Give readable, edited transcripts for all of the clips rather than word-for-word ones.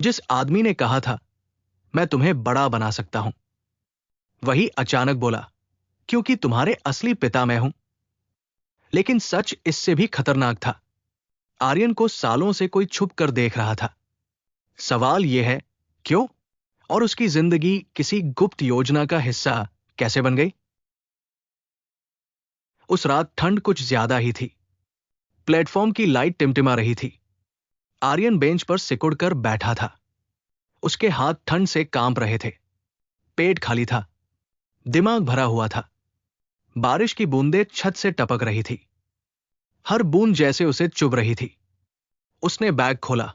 जिस आदमी ने कहा था मैं तुम्हें बड़ा बना सकता हूं, वही अचानक बोला क्योंकि तुम्हारे असली पिता मैं हूं। लेकिन सच इससे भी खतरनाक था। आर्यन को सालों से कोई छुप कर देख रहा था। सवाल यह है, क्यों? और उसकी जिंदगी किसी गुप्त योजना का हिस्सा कैसे बन गई? उस रात ठंड कुछ ज्यादा ही थी। प्लेटफॉर्म की लाइट टिमटिमा रही थी। आर्यन बेंच पर सिकुड़ कर बैठा था। उसके हाथ ठंड से कांप रहे थे। पेट खाली था। दिमाग भरा हुआ था। बारिश की बूंदें छत से टपक रही थी। हर बूंद जैसे उसे चुभ रही थी। उसने बैग खोला।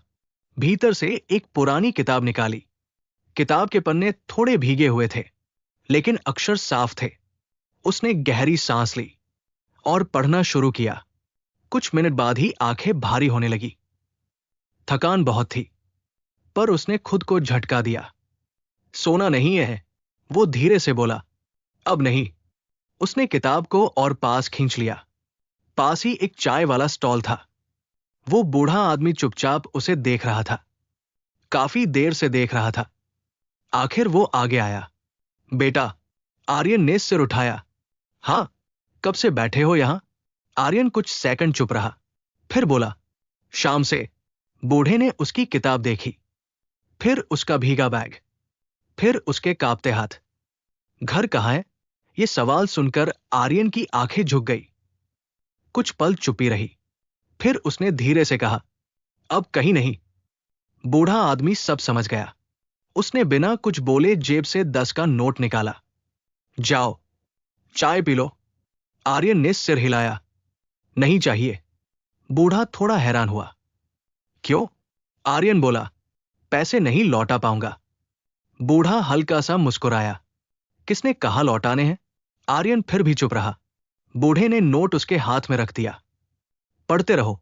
भीतर से एक पुरानी किताब निकाली। किताब के पन्ने थोड़े भीगे हुए थे, लेकिन अक्षर साफ थे। उसने गहरी सांस ली और पढ़ना शुरू किया। कुछ मिनट बाद ही आंखें भारी होने लगी। थकान बहुत थी, पर उसने खुद को झटका दिया। सोना नहीं है, वो धीरे से बोला। अब नहीं। उसने किताब को और पास खींच लिया। पास ही एक चाय वाला स्टॉल था। वो बूढ़ा आदमी चुपचाप उसे देख रहा था। काफी देर से देख रहा था। आखिर वो आगे आया। बेटा, आर्यन ने सिर उठाया। हां, कब से बैठे हो यहां? आर्यन कुछ सेकंड चुप रहा, फिर बोला, शाम से। बूढ़े ने उसकी किताब देखी, फिर उसका भीगा बैग, फिर उसके कांपते हाथ। घर कहाँ है? यह सवाल सुनकर आर्यन की आंखें झुक गई। कुछ पल चुपी रही। फिर उसने धीरे से कहा, अब कहीं नहीं। बूढ़ा आदमी सब समझ गया। उसने बिना कुछ बोले जेब से 10 का नोट निकाला। जाओ, चाय पी लो। आर्यन ने सिर हिलाया। नहीं चाहिए। बूढ़ा थोड़ा हैरान हुआ। क्यों? आर्यन बोला, पैसे नहीं लौटा पाऊंगा। बूढ़ा हल्का सा मुस्कुराया। किसने कहा लौटाने हैं? आर्यन फिर भी चुप रहा। बूढ़े ने नोट उसके हाथ में रख दिया। पढ़ते रहो,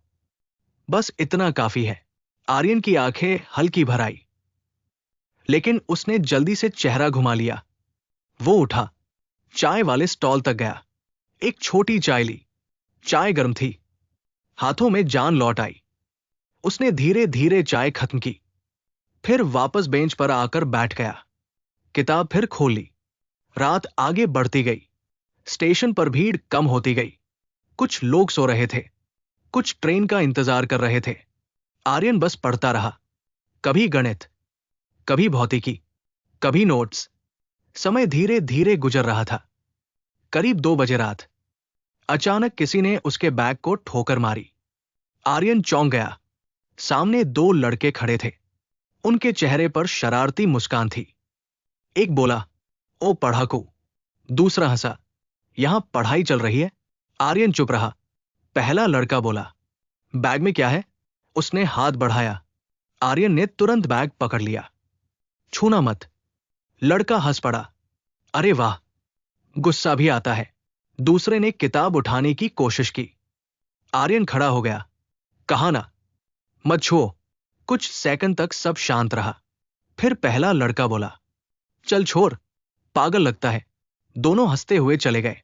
बस इतना काफी है। आर्यन की आंखें हल्की भर आई, लेकिन उसने जल्दी से चेहरा घुमा लिया। वो उठा, चाय वाले स्टॉल तक गया। एक छोटी चाय ली। चाय गर्म थी। हाथों में जान लौट आई। उसने धीरे धीरे चाय खत्म की, फिर वापस बेंच पर आकर बैठ गया। किताब फिर खोल ली। रात आगे बढ़ती गई। स्टेशन पर भीड़ कम होती गई। कुछ लोग सो रहे थे, कुछ ट्रेन का इंतजार कर रहे थे। आर्यन बस पढ़ता रहा। कभी गणित, कभी भौतिकी, कभी नोट्स। समय धीरे धीरे गुजर रहा था। करीब 2 बजे रात। अचानक किसी ने उसके बैग को ठोकर मारी। आर्यन चौंक गया। सामने 2 लड़के खड़े थे। उनके चेहरे पर शरारती मुस्कान थी। एक बोला, ओ पढ़ाकू। दूसरा हंसा, यहां पढ़ाई चल रही है? आर्यन चुप रहा। पहला लड़का बोला, बैग में क्या है? उसने हाथ बढ़ाया। आर्यन ने तुरंत बैग पकड़ लिया। छूना मत। लड़का हंस पड़ा। अरे वाह, गुस्सा भी आता है। दूसरे ने किताब उठाने की कोशिश की। आर्यन खड़ा हो गया। कहा ना, मत छुओ। कुछ सेकंड तक सब शांत रहा। फिर पहला लड़का बोला, चल छोर, पागल लगता है। दोनों हंसते हुए चले गए।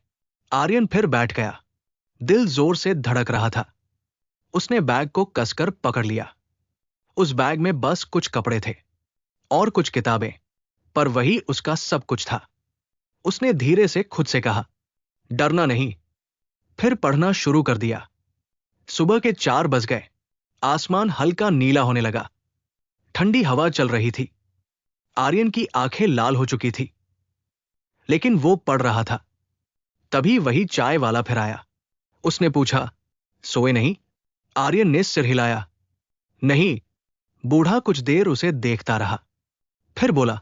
आर्यन फिर बैठ गया। दिल जोर से धड़क रहा था। उसने बैग को कसकर पकड़ लिया। उस बैग में बस कुछ कपड़े थे और कुछ किताबें, पर वही उसका सब कुछ था। उसने धीरे से खुद से कहा, डरना नहीं। फिर पढ़ना शुरू कर दिया। सुबह के 4 बज गए। आसमान हल्का नीला होने लगा। ठंडी हवा चल रही थी। आर्यन की आंखें लाल हो चुकी थी, लेकिन वो पढ़ रहा था। तभी वही चाय वाला फिर आया। उसने पूछा, सोए नहीं? आर्यन ने सिर हिलाया। नहीं। बूढ़ा कुछ देर उसे देखता रहा, फिर बोला,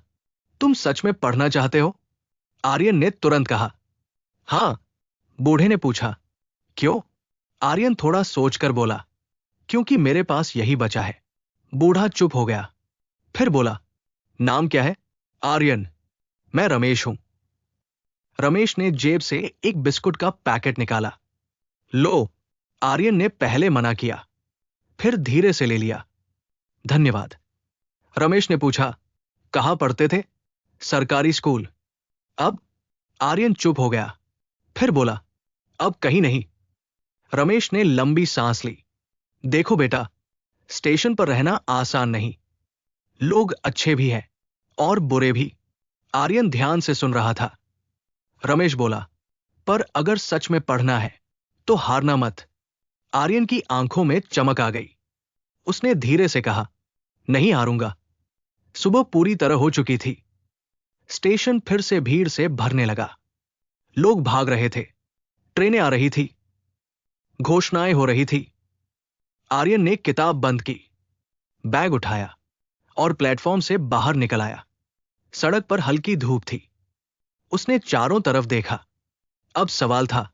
तुम सच में पढ़ना चाहते हो? आर्यन ने तुरंत कहा, हां। बूढ़े ने पूछा, क्यों? आर्यन थोड़ा सोचकर बोला, क्योंकि मेरे पास यही बचा है। बूढ़ा चुप हो गया, फिर बोला, नाम क्या है? आर्यन। मैं रमेश हूं। रमेश ने जेब से एक बिस्कुट का पैकेट निकाला। लो। आर्यन ने पहले मना किया, फिर धीरे से ले लिया। धन्यवाद। रमेश ने पूछा, कहां पढ़ते थे? सरकारी स्कूल। अब? आर्यन चुप हो गया, फिर बोला, अब कहीं नहीं। रमेश ने लंबी सांस ली। देखो बेटा, स्टेशन पर रहना आसान नहीं, लोग अच्छे भी हैं और बुरे भी। आर्यन ध्यान से सुन रहा था। रमेश बोला, पर अगर सच में पढ़ना है तो हारना मत। आर्यन की आंखों में चमक आ गई। उसने धीरे से कहा, नहीं हारूंगा। सुबह पूरी तरह हो चुकी थी। स्टेशन फिर से भीड़ से भरने लगा। लोग भाग रहे थे, ट्रेनें आ रही थी, घोषणाएं हो रही थी। आर्यन ने किताब बंद की, बैग उठाया और प्लेटफॉर्म से बाहर निकल आया। सड़क पर हल्की धूप थी। उसने चारों तरफ देखा। अब सवाल था,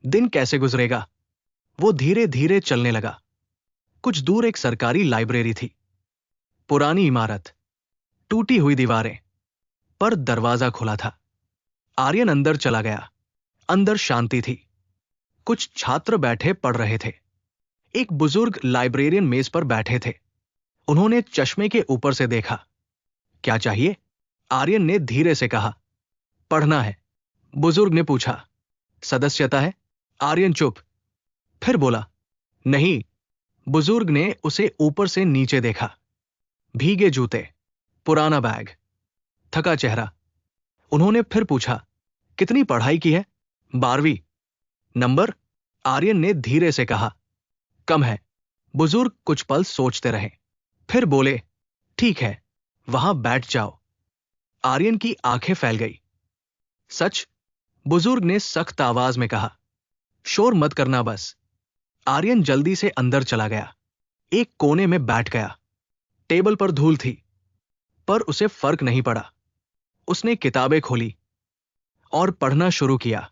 दिन कैसे गुजरेगा। वो धीरे धीरे चलने लगा। कुछ दूर एक सरकारी लाइब्रेरी थी। पुरानी इमारत, टूटी हुई दीवारें, पर दरवाजा खुला था। आर्यन अंदर चला गया। अंदर शांति थी। कुछ छात्र बैठे पढ़ रहे थे। एक बुजुर्ग लाइब्रेरियन मेज पर बैठे थे। उन्होंने चश्मे के ऊपर से देखा। क्या चाहिए? आर्यन ने धीरे से कहा। पढ़ना है। बुजुर्ग ने पूछा, सदस्यता है? आर्यन चुप। फिर बोला, नहीं। बुजुर्ग ने उसे ऊपर से नीचे देखा। भीगे जूते, पुराना बैग, थका चेहरा। उन्होंने फिर पूछा, कितनी पढ़ाई की है? 12वीं। नंबर? आर्यन ने धीरे से कहा, कम है। बुजुर्ग कुछ पल सोचते रहे, फिर बोले, ठीक है, वहां बैठ जाओ। आर्यन की आंखें फैल गई। सच? बुजुर्ग ने सख्त आवाज में कहा। शोर मत करना बस। आर्यन जल्दी से अंदर चला गया। एक कोने में बैठ गया। टेबल पर धूल थी, पर उसे फर्क नहीं पड़ा। उसने किताबें खोली और पढ़ना शुरू किया।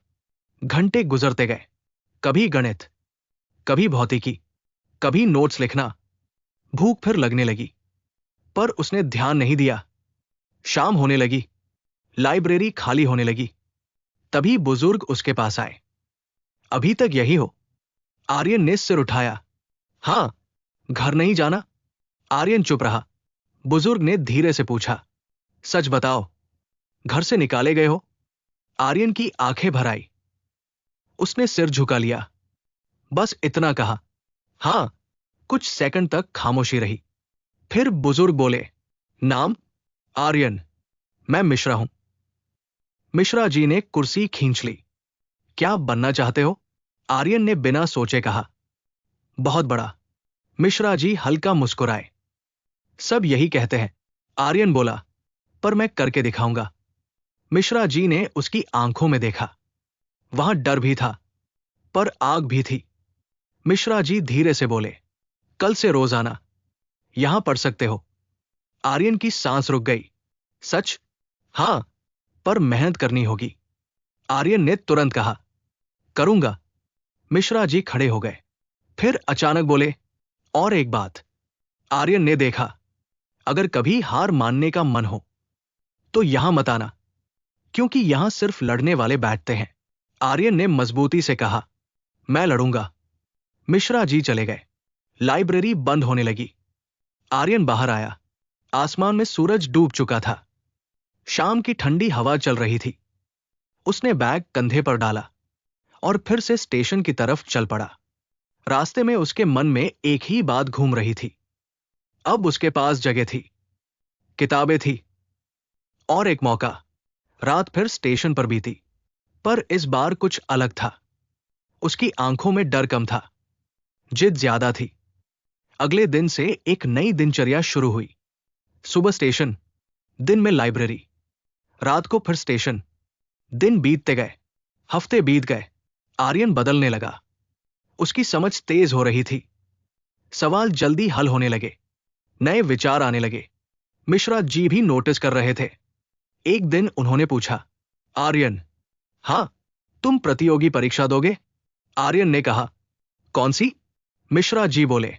घंटे गुजरते गए। कभी गणित, कभी भौतिकी, कभी नोट्स लिखना। भूख फिर लगने लगी, पर उसने ध्यान नहीं दिया। शाम होने लगी। लाइब्रेरी खाली होने लगी। तभी बुजुर्ग उसके पास आए। अभी तक यही हो? आर्यन ने सिर उठाया। हां। घर नहीं जाना? आर्यन चुप रहा। बुजुर्ग ने धीरे से पूछा, सच बताओ, घर से निकाले गए हो? आर्यन की आंखें भर आई। उसने सिर झुका लिया। बस इतना कहा, हां। कुछ सेकंड तक खामोशी रही। फिर बुजुर्ग बोले, नाम? आर्यन। मैं मिश्रा हूं। मिश्रा जी ने कुर्सी खींच ली। क्या बनना चाहते हो? आर्यन ने बिना सोचे कहा, बहुत बड़ा। मिश्रा जी हल्का मुस्कुराए। सब यही कहते हैं। आर्यन बोला, पर मैं करके दिखाऊंगा। मिश्रा जी ने उसकी आंखों में देखा। वहां डर भी था, पर आग भी थी। मिश्रा जी धीरे से बोले, कल से रोज आना, यहां पढ़ सकते हो। आर्यन की सांस रुक गई। सच? हां, पर मेहनत करनी होगी। आर्यन ने तुरंत कहा, करूंगा। मिश्रा जी खड़े हो गए। फिर अचानक बोले, और एक बात। आर्यन ने देखा, अगर कभी हार मानने का मन हो तो यहां मत आना, क्योंकि यहां सिर्फ लड़ने वाले बैठते हैं। आर्यन ने मजबूती से कहा, मैं लड़ूंगा। मिश्रा जी चले गए। लाइब्रेरी बंद होने लगी। आर्यन बाहर आया। आसमान में सूरज डूब चुका था। शाम की ठंडी हवा चल रही थी। उसने बैग कंधे पर डाला और फिर से स्टेशन की तरफ चल पड़ा। रास्ते में उसके मन में एक ही बात घूम रही थी। अब उसके पास जगह थी, किताबें थी, और एक मौका। रात फिर स्टेशन पर बीती, पर इस बार कुछ अलग था। उसकी आंखों में डर कम था, जिद ज्यादा थी। अगले दिन से एक नई दिनचर्या शुरू हुई। सुबह स्टेशन, दिन में लाइब्रेरी, रात को फिर स्टेशन। दिन बीतते गए, हफ्ते बीत गए। आर्यन बदलने लगा। उसकी समझ तेज हो रही थी। सवाल जल्दी हल होने लगे। नए विचार आने लगे। मिश्रा जी भी नोटिस कर रहे थे। एक दिन उन्होंने पूछा, आर्यन, हां, तुम प्रतियोगी परीक्षा दोगे? आर्यन ने कहा, कौन सी? मिश्रा जी बोले,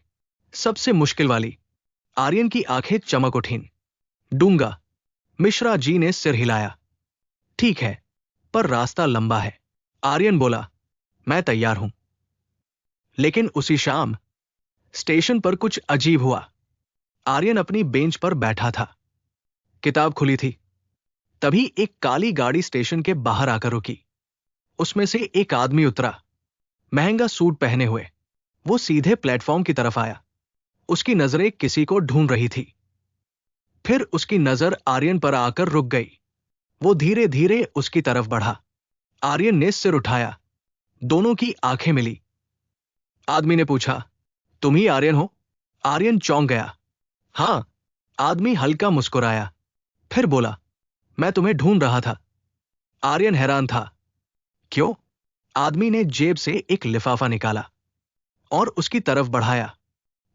सबसे मुश्किल वाली। आर्यन की आंखें चमक उठीं। दूंगा। मिश्रा जी ने सिर हिलाया। ठीक है, पर रास्ता लंबा है। आर्यन बोला, मैं तैयार हूं। लेकिन उसी शाम स्टेशन पर कुछ अजीब हुआ। आर्यन अपनी बेंच पर बैठा था। किताब खुली थी। तभी एक काली गाड़ी स्टेशन के बाहर आकर रुकी। उसमें से एक आदमी उतरा, महंगा सूट पहने हुए। वो सीधे प्लेटफॉर्म की तरफ आया। उसकी नजरें किसी को ढूंढ रही थी। फिर उसकी नजर आर्यन पर आकर रुक गई। वो धीरे धीरे उसकी तरफ बढ़ा। आर्यन ने सिर उठाया। दोनों की आंखें मिली। आदमी ने पूछा, तुम ही आर्यन हो? आर्यन चौंक गया। हाँ। आदमी हल्का मुस्कुराया, फिर बोला, मैं तुम्हें ढूंढ रहा था। आर्यन हैरान था। क्यों? आदमी ने जेब से एक लिफाफा निकाला और उसकी तरफ बढ़ाया।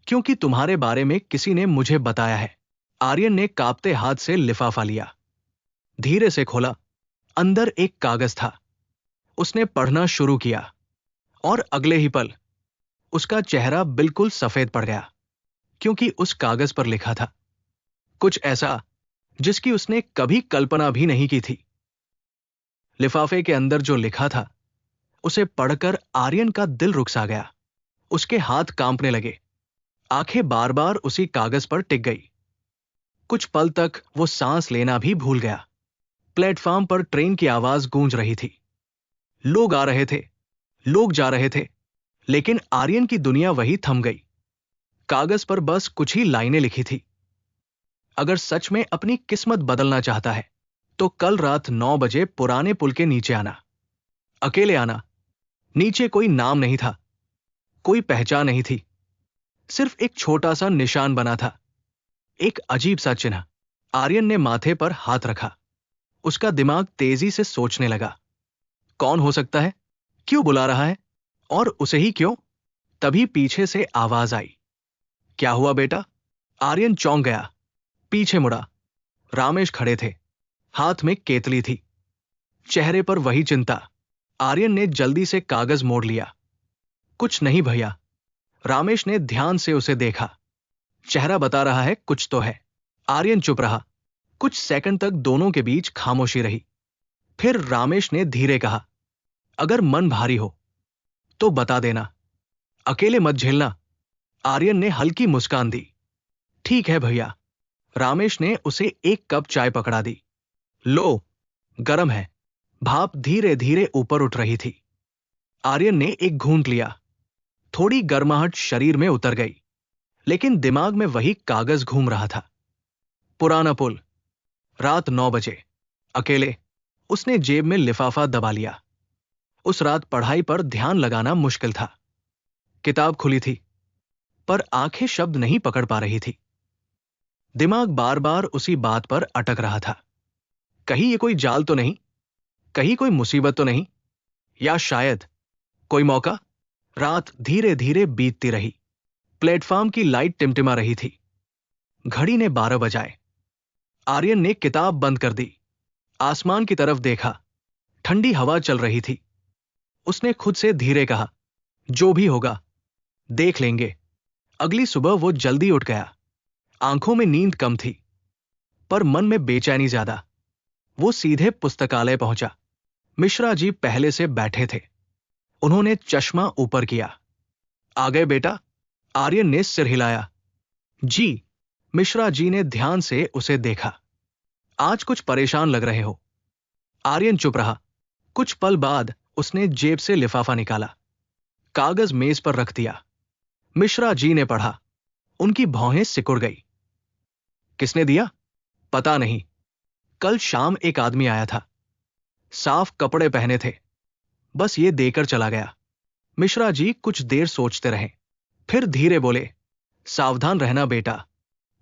क्योंकि तुम्हारे बारे में किसी ने मुझे बताया है। आर्यन ने कांपते हाथ से लिफाफा लिया, धीरे से खोला। अंदर एक कागज था। उसने पढ़ना शुरू किया और अगले ही पल उसका चेहरा बिल्कुल सफेद पड़ गया, क्योंकि उस कागज पर लिखा था कुछ ऐसा जिसकी उसने कभी कल्पना भी नहीं की थी। लिफाफे के अंदर जो लिखा था उसे पढ़कर आर्यन का दिल रुक सा गया। उसके हाथ कांपने लगे, आंखें बार बार उसी कागज पर टिक गई। कुछ पल तक वो सांस लेना भी भूल गया। प्लेटफॉर्म पर ट्रेन की आवाज गूंज रही थी। लोग आ रहे थे, लोग जा रहे थे, लेकिन आर्यन की दुनिया वही थम गई। कागज पर बस कुछ ही लाइनें लिखी थी। अगर सच में अपनी किस्मत बदलना चाहता है तो कल रात 9 बजे पुराने पुल के नीचे आना। अकेले आना। नीचे कोई नाम नहीं था, कोई पहचान नहीं थी, सिर्फ एक छोटा सा निशान बना था, एक अजीब सा चिन्ह। आर्यन ने माथे पर हाथ रखा। उसका दिमाग तेजी से सोचने लगा, कौन हो सकता है, क्यों बुला रहा है, और उसे ही क्यों? तभी पीछे से आवाज आई, क्या हुआ बेटा? आर्यन चौंक गया, पीछे मुड़ा। रामेश खड़े थे, हाथ में केतली थी, चेहरे पर वही चिंता। आर्यन ने जल्दी से कागज मोड़ लिया। कुछ नहीं भैया। रामेश ने ध्यान से उसे देखा। चेहरा बता रहा है कुछ तो है। आर्यन चुप रहा। कुछ सेकंड तक दोनों के बीच खामोशी रही। फिर रामेश ने धीरे कहा, अगर मन भारी हो तो बता देना, अकेले मत झेलना। आर्यन ने हल्की मुस्कान दी। ठीक है भैया। रामेश ने उसे एक कप चाय पकड़ा दी। लो, गरम है। भाप धीरे धीरे ऊपर उठ रही थी। आर्यन ने एक घूंट लिया। थोड़ी गर्माहट शरीर में उतर गई, लेकिन दिमाग में वही कागज घूम रहा था। पुराना पुल, रात 9 बजे, अकेले। उसने जेब में लिफाफा दबा लिया। उस रात पढ़ाई पर ध्यान लगाना मुश्किल था। किताब खुली थी, पर आंखें शब्द नहीं पकड़ पा रही थी। दिमाग बार बार उसी बात पर अटक रहा था। कहीं ये कोई जाल तो नहीं, कहीं कोई मुसीबत तो नहीं, या शायद कोई मौका? रात धीरे धीरे बीतती रही। प्लेटफॉर्म की लाइट टिमटिमा रही थी। घड़ी ने 12 बजाए। आर्यन ने किताब बंद कर दी। आसमान की तरफ देखा। ठंडी हवा चल रही थी। उसने खुद से धीरे कहा, जो भी होगा देख लेंगे। अगली सुबह वो जल्दी उठ गया। आंखों में नींद कम थी, पर मन में बेचैनी ज्यादा। वो सीधे पुस्तकालय पहुंचा। मिश्रा जी पहले से बैठे थे। उन्होंने चश्मा ऊपर किया। आ गए बेटा? आर्यन ने सिर हिलाया। जी। मिश्रा जी ने ध्यान से उसे देखा। आज कुछ परेशान लग रहे हो। आर्यन चुप रहा। कुछ पल बाद उसने जेब से लिफाफा निकाला, कागज मेज पर रख दिया। मिश्रा जी ने पढ़ा। उनकी भौहें सिकुड़ गई। किसने दिया? पता नहीं। कल शाम एक आदमी आया था, साफ कपड़े पहने थे, बस ये देकर चला गया। मिश्रा जी कुछ देर सोचते रहे, फिर धीरे बोले, सावधान रहना बेटा,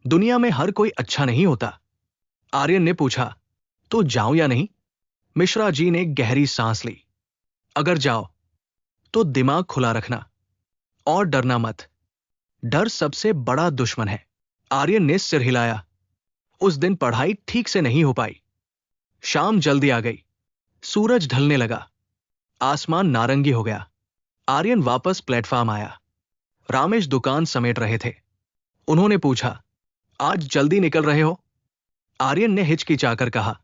दुनिया में हर कोई अच्छा नहीं होता। आर्यन ने पूछा, तो जाऊं या नहीं? मिश्रा जी ने गहरी सांस ली। अगर जाओ तो दिमाग खुला रखना और डरना मत। डर सबसे बड़ा दुश्मन है। आर्यन ने सिर हिलाया। उस दिन पढ़ाई ठीक से नहीं हो पाई। शाम जल्दी आ गई। सूरज ढलने लगा। आसमान नारंगी हो गया। आर्यन वापस प्लेटफॉर्म आया। रामेश दुकान समेट रहे थे। उन्होंने पूछा, आज जल्दी निकल रहे हो? आर्यन ने हिचकिचाकर कहा,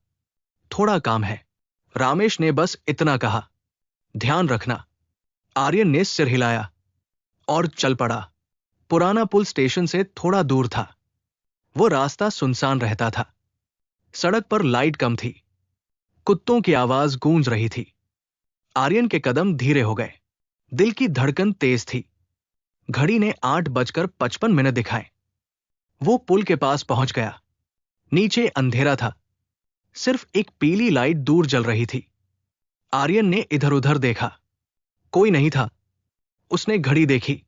थोड़ा काम है। रामेश ने बस इतना कहा, ध्यान रखना। आर्यन ने सिर हिलाया और चल पड़ा। पुराना पुल स्टेशन से थोड़ा दूर था। वो रास्ता सुनसान रहता था। सड़क पर लाइट कम थी। कुत्तों की आवाज गूंज रही थी। आर्यन के कदम धीरे हो गए। दिल की धड़कन तेज थी। घड़ी ने 8:55 दिखाए। वो पुल के पास पहुंच गया। नीचे अंधेरा था, सिर्फ एक पीली लाइट दूर जल रही थी। आर्यन ने इधर उधर देखा, कोई नहीं था। उसने घड़ी देखी,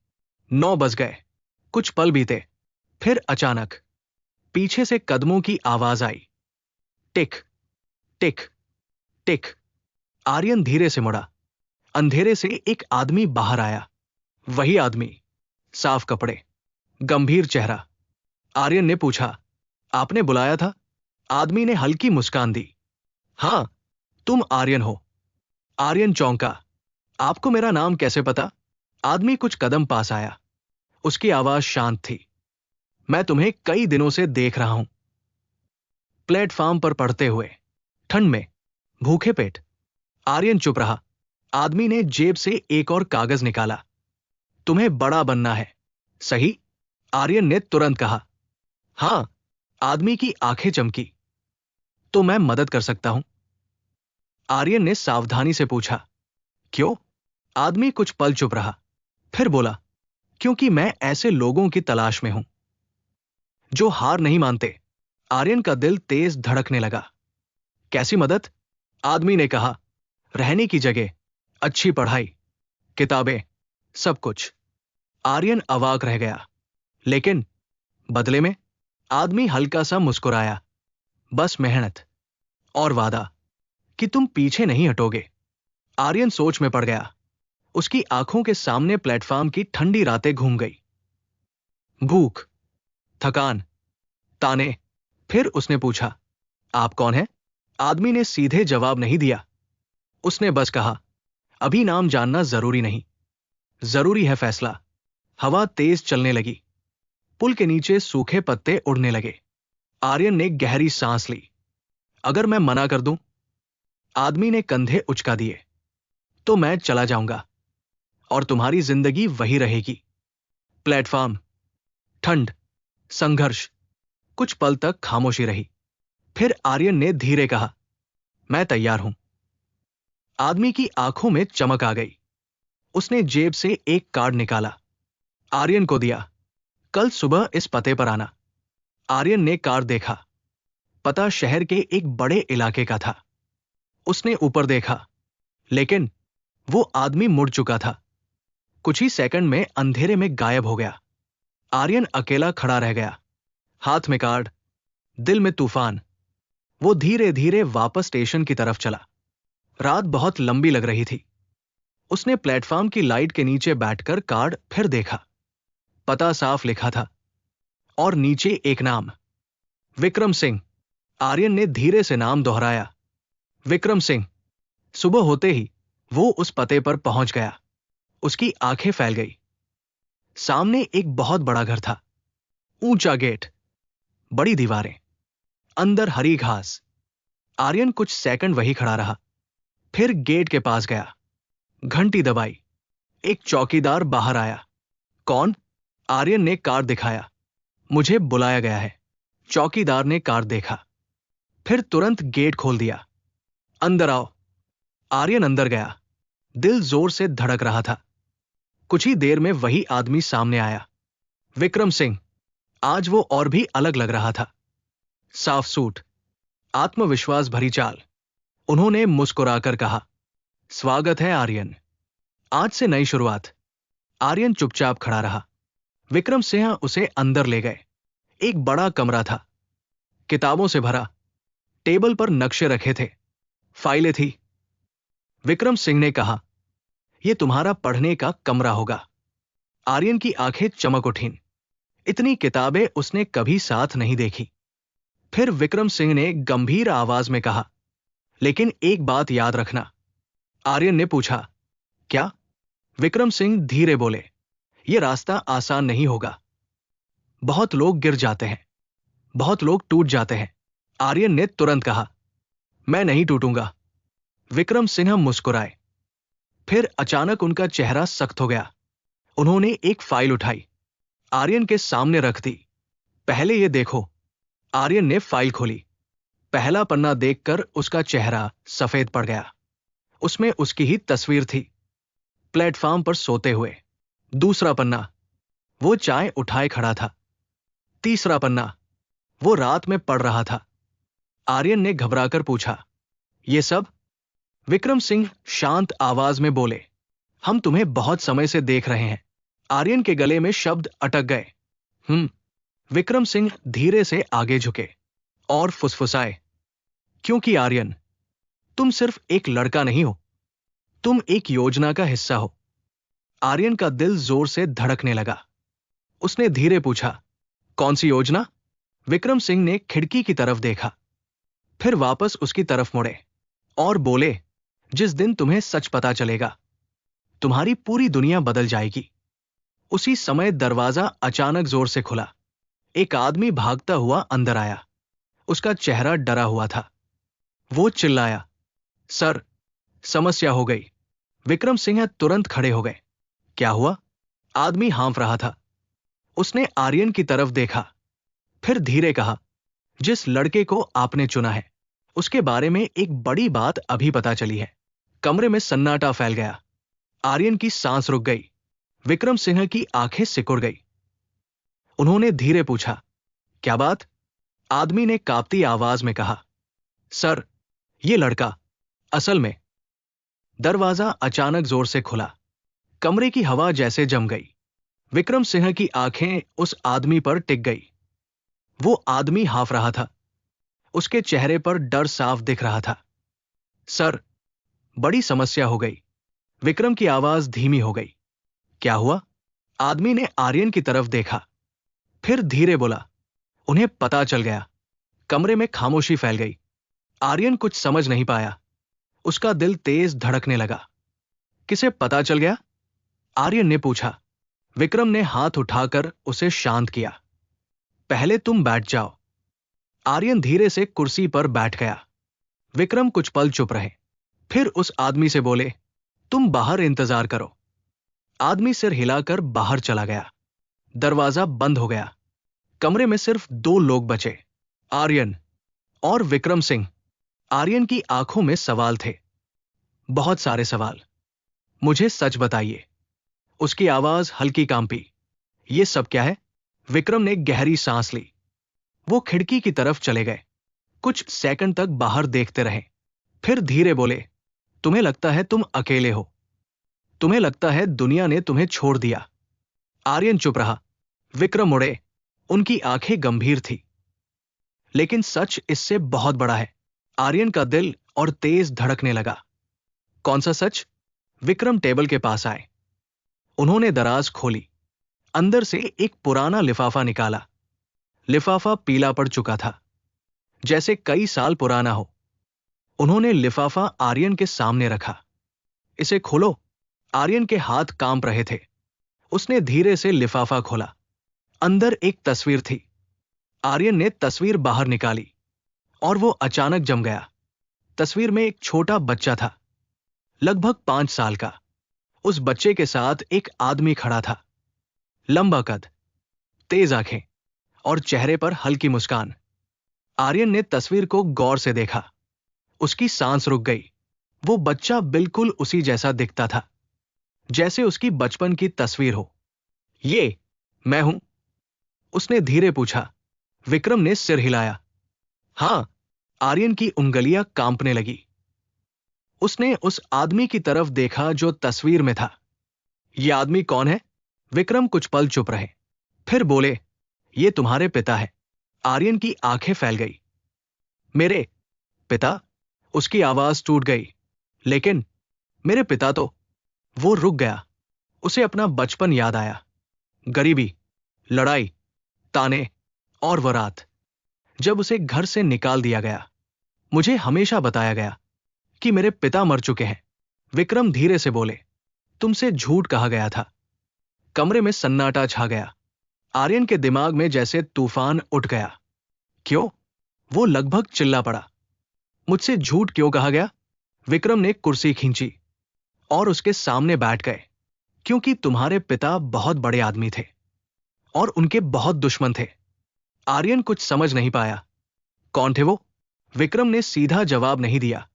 9 बज गए। कुछ पल बीते, फिर अचानक पीछे से कदमों की आवाज आई। टिक टिक टिक। आर्यन धीरे से मुड़ा। अंधेरे से एक आदमी बाहर आया। वही आदमी, साफ कपड़े, गंभीर चेहरा। आर्यन ने पूछा, आपने बुलाया था? आदमी ने हल्की मुस्कान दी। हां, तुम आर्यन हो। आर्यन चौंका। आपको मेरा नाम कैसे पता? आदमी कुछ कदम पास आया। उसकी आवाज शांत थी। मैं तुम्हें कई दिनों से देख रहा हूं। प्लेटफॉर्म पर पढ़ते हुए, ठंड में, भूखे पेट। आर्यन चुप रहा। आदमी ने जेब से एक और कागज निकाला। तुम्हें बड़ा बनना है, सही? आर्यन ने तुरंत कहा। हां। आदमी की आंखें चमकी। तो मैं मदद कर सकता हूं? आर्यन ने सावधानी से पूछा। क्यों? आदमी कुछ पल चुप रहा, फिर बोला, क्योंकि मैं ऐसे लोगों की तलाश में हूं जो हार नहीं मानते। आर्यन का दिल तेज धड़कने लगा। कैसी मदद? आदमी ने कहा। रहने की जगह, अच्छी पढ़ाई, किताबें, सब कुछ। आर्यन अवाक रह गया। लेकिन बदले में? आदमी हल्का सा मुस्कुराया। बस मेहनत और वादा कि तुम पीछे नहीं हटोगे। आर्यन सोच में पड़ गया। उसकी आंखों के सामने प्लेटफॉर्म की ठंडी रातें घूम गई। भूख, थकान, ताने। फिर उसने पूछा, आप कौन हैं? आदमी ने सीधे जवाब नहीं दिया। उसने बस कहा, अभी नाम जानना जरूरी नहीं, जरूरी है फैसला। हवा तेज चलने लगी। पुल के नीचे सूखे पत्ते उड़ने लगे। आर्यन ने गहरी सांस ली। अगर मैं मना कर दूं? आदमी ने कंधे उचका दिए। तो मैं चला जाऊंगा और तुम्हारी जिंदगी वही रहेगी। प्लेटफॉर्म, ठंड, संघर्ष। कुछ पल तक खामोशी रही। फिर आर्यन ने धीरे कहा, मैं तैयार हूं। आदमी की आंखों में चमक आ गई। उसने जेब से एक कार्ड निकाला, आर्यन को दिया। कल सुबह इस पते पर आना। आर्यन ने कार्ड देखा। पता शहर के एक बड़े इलाके का था। उसने ऊपर देखा, लेकिन वो आदमी मुड़ चुका था। कुछ ही सेकंड में अंधेरे में गायब हो गया। आर्यन अकेला खड़ा रह गया, हाथ में कार्ड, दिल में तूफान। वो धीरे धीरे वापस स्टेशन की तरफ चला। रात बहुत लंबी लग रही थी। उसने प्लेटफॉर्म की लाइट के नीचे बैठकर कार्ड फिर देखा। पता साफ लिखा था और नीचे एक नाम, विक्रम सिंह। आर्यन ने धीरे से नाम दोहराया, विक्रम सिंह। सुबह होते ही वो उस पते पर पहुंच गया। उसकी आंखें फैल गई। सामने एक बहुत बड़ा घर था। ऊंचा गेट, बड़ी दीवारें, अंदर हरी घास। आर्यन कुछ सेकंड वही खड़ा रहा, फिर गेट के पास गया। घंटी दबाई। एक चौकीदार बाहर आया। कौन? आर्यन ने कार्ड दिखाया। मुझे बुलाया गया है। चौकीदार ने कार्ड देखा, फिर तुरंत गेट खोल दिया। अंदर आओ। आर्यन अंदर गया। दिल जोर से धड़क रहा था। कुछ ही देर में वही आदमी सामने आया, विक्रम सिंह। आज वो और भी अलग लग रहा था। साफ सूट, आत्मविश्वास भरी चाल। उन्होंने मुस्कुराकर कहा, स्वागत है आर्यन, आज से नई शुरुआत। आर्यन चुपचाप खड़ा रहा। विक्रम सिंह उसे अंदर ले गए। एक बड़ा कमरा था, किताबों से भरा। टेबल पर नक्शे रखे थे, फाइलें थी। विक्रम सिंह ने कहा, यह तुम्हारा पढ़ने का कमरा होगा। आर्यन की आंखें चमक उठीं। इतनी किताबें उसने कभी साथ नहीं देखी। फिर विक्रम सिंह ने गंभीर आवाज में कहा, लेकिन एक बात याद रखना। आर्यन ने पूछा, क्या? विक्रम सिंह धीरे बोले, यह रास्ता आसान नहीं होगा। बहुत लोग गिर जाते हैं, बहुत लोग टूट जाते हैं। आर्यन ने तुरंत कहा, मैं नहीं टूटूंगा। विक्रम सिंह मुस्कुराए। फिर अचानक उनका चेहरा सख्त हो गया। उन्होंने एक फाइल उठाई, आर्यन के सामने रख दी। पहले ये देखो। आर्यन ने फाइल खोली। पहला पन्ना देखकर उसका चेहरा सफेद पड़ गया। उसमें उसकी ही तस्वीर थी, प्लेटफॉर्म पर सोते हुए। दूसरा पन्ना, वो चाय उठाए खड़ा था। तीसरा पन्ना, वो रात में पढ़ रहा था। आर्यन ने घबराकर पूछा, ये सब? विक्रम सिंह शांत आवाज में बोले, हम तुम्हें बहुत समय से देख रहे हैं। आर्यन के गले में शब्द अटक गए। विक्रम सिंह धीरे से आगे झुके और फुसफुसाए, क्योंकि आर्यन, तुम सिर्फ एक लड़का नहीं हो, तुम एक योजना का हिस्सा हो। आर्यन का दिल जोर से धड़कने लगा। उसने धीरे पूछा, कौन सी योजना? विक्रम सिंह ने खिड़की की तरफ देखा, फिर वापस उसकी तरफ मुड़े और बोले, जिस दिन तुम्हें सच पता चलेगा, तुम्हारी पूरी दुनिया बदल जाएगी। उसी समय दरवाजा अचानक जोर से खुला। एक आदमी भागता हुआ अंदर आया। उसका चेहरा डरा हुआ था। वो चिल्लाया, सर, समस्या हो गई। विक्रम सिंह तुरंत खड़े हो गए। क्या हुआ? आदमी हाँफ रहा था। उसने आर्यन की तरफ देखा, फिर धीरे कहा, जिस लड़के को आपने चुना है, उसके बारे में एक बड़ी बात अभी पता चली है। कमरे में सन्नाटा फैल गया। आर्यन की सांस रुक गई। विक्रम सिंह की आंखें सिकुड़ गई। उन्होंने धीरे पूछा, क्या बात? आदमी ने कांपती आवाज में कहा, सर, ये लड़का असल में। दरवाजा अचानक जोर से खुला। कमरे की हवा जैसे जम गई। विक्रम सिंह की आंखें उस आदमी पर टिक गई। वो आदमी हाँफ रहा था। उसके चेहरे पर डर साफ दिख रहा था। सर, बड़ी समस्या हो गई। विक्रम की आवाज धीमी हो गई। क्या हुआ? आदमी ने आर्यन की तरफ देखा, फिर धीरे बोला, उन्हें पता चल गया। कमरे में खामोशी फैल गई। आर्यन कुछ समझ नहीं पाया। उसका दिल तेज धड़कने लगा। किसे पता चल गया? आर्यन ने पूछा। विक्रम ने हाथ उठाकर उसे शांत किया। पहले तुम बैठ जाओ। आर्यन धीरे से कुर्सी पर बैठ गया। विक्रम कुछ पल चुप रहे, फिर उस आदमी से बोले, तुम बाहर इंतजार करो। आदमी सिर हिलाकर बाहर चला गया। दरवाजा बंद हो गया। कमरे में सिर्फ दो लोग बचे, आर्यन और विक्रम सिंह। आर्यन की आंखों में सवाल थे, बहुत सारे सवाल। मुझे सच बताइए। उसकी आवाज हल्की कांपी। ये सब क्या है? विक्रम ने गहरी सांस ली। वो खिड़की की तरफ चले गए। कुछ सेकंड तक बाहर देखते रहे, फिर धीरे बोले, तुम्हें लगता है तुम अकेले हो। तुम्हें लगता है दुनिया ने तुम्हें छोड़ दिया। आर्यन चुप रहा। विक्रम मुड़े। उनकी आंखें गंभीर थी। लेकिन सच इससे बहुत बड़ा है। आर्यन का दिल और तेज धड़कने लगा। कौन सा सच? विक्रम टेबल के पास आए। उन्होंने दराज खोली। अंदर से एक पुराना लिफाफा निकाला। लिफाफा पीला पड़ चुका था, जैसे कई साल पुराना हो। उन्होंने लिफाफा आर्यन के सामने रखा। इसे खोलो। आर्यन के हाथ कांप रहे थे। उसने धीरे से लिफाफा खोला। अंदर एक तस्वीर थी। आर्यन ने तस्वीर बाहर निकाली और वो अचानक जम गया। तस्वीर में एक छोटा बच्चा था, लगभग 5 साल का। उस बच्चे के साथ एक आदमी खड़ा था, लंबा कद, तेज आंखें और चेहरे पर हल्की मुस्कान। आर्यन ने तस्वीर को गौर से देखा। उसकी सांस रुक गई। वो बच्चा बिल्कुल उसी जैसा दिखता था, जैसे उसकी बचपन की तस्वीर हो। ये मैं हूं? उसने धीरे पूछा। विक्रम ने सिर हिलाया। हां। आर्यन की उंगलियां कांपने लगी। उसने उस आदमी की तरफ देखा जो तस्वीर में था। यह आदमी कौन है? विक्रम कुछ पल चुप रहे, फिर बोले, ये तुम्हारे पिता है। आर्यन की आंखें फैल गई। मेरे पिता? उसकी आवाज टूट गई। लेकिन मेरे पिता तो। वो रुक गया। उसे अपना बचपन याद आया। गरीबी, लड़ाई, ताने और वो रात जब उसे घर से निकाल दिया गया। मुझे हमेशा बताया गया कि मेरे पिता मर चुके हैं। विक्रम धीरे से बोले, तुमसे झूठ कहा गया था। कमरे में सन्नाटा छा गया। आर्यन के दिमाग में जैसे तूफान उठ गया। क्यों? वो लगभग चिल्ला पड़ा। मुझसे झूठ क्यों कहा गया? विक्रम ने कुर्सी खींची और उसके सामने बैठ गए। क्योंकि तुम्हारे पिता बहुत बड़े आदमी थे और उनके बहुत दुश्मन थे। आर्यन कुछ समझ नहीं पाया। कौन थे वो? विक्रम ने सीधा जवाब नहीं दिया।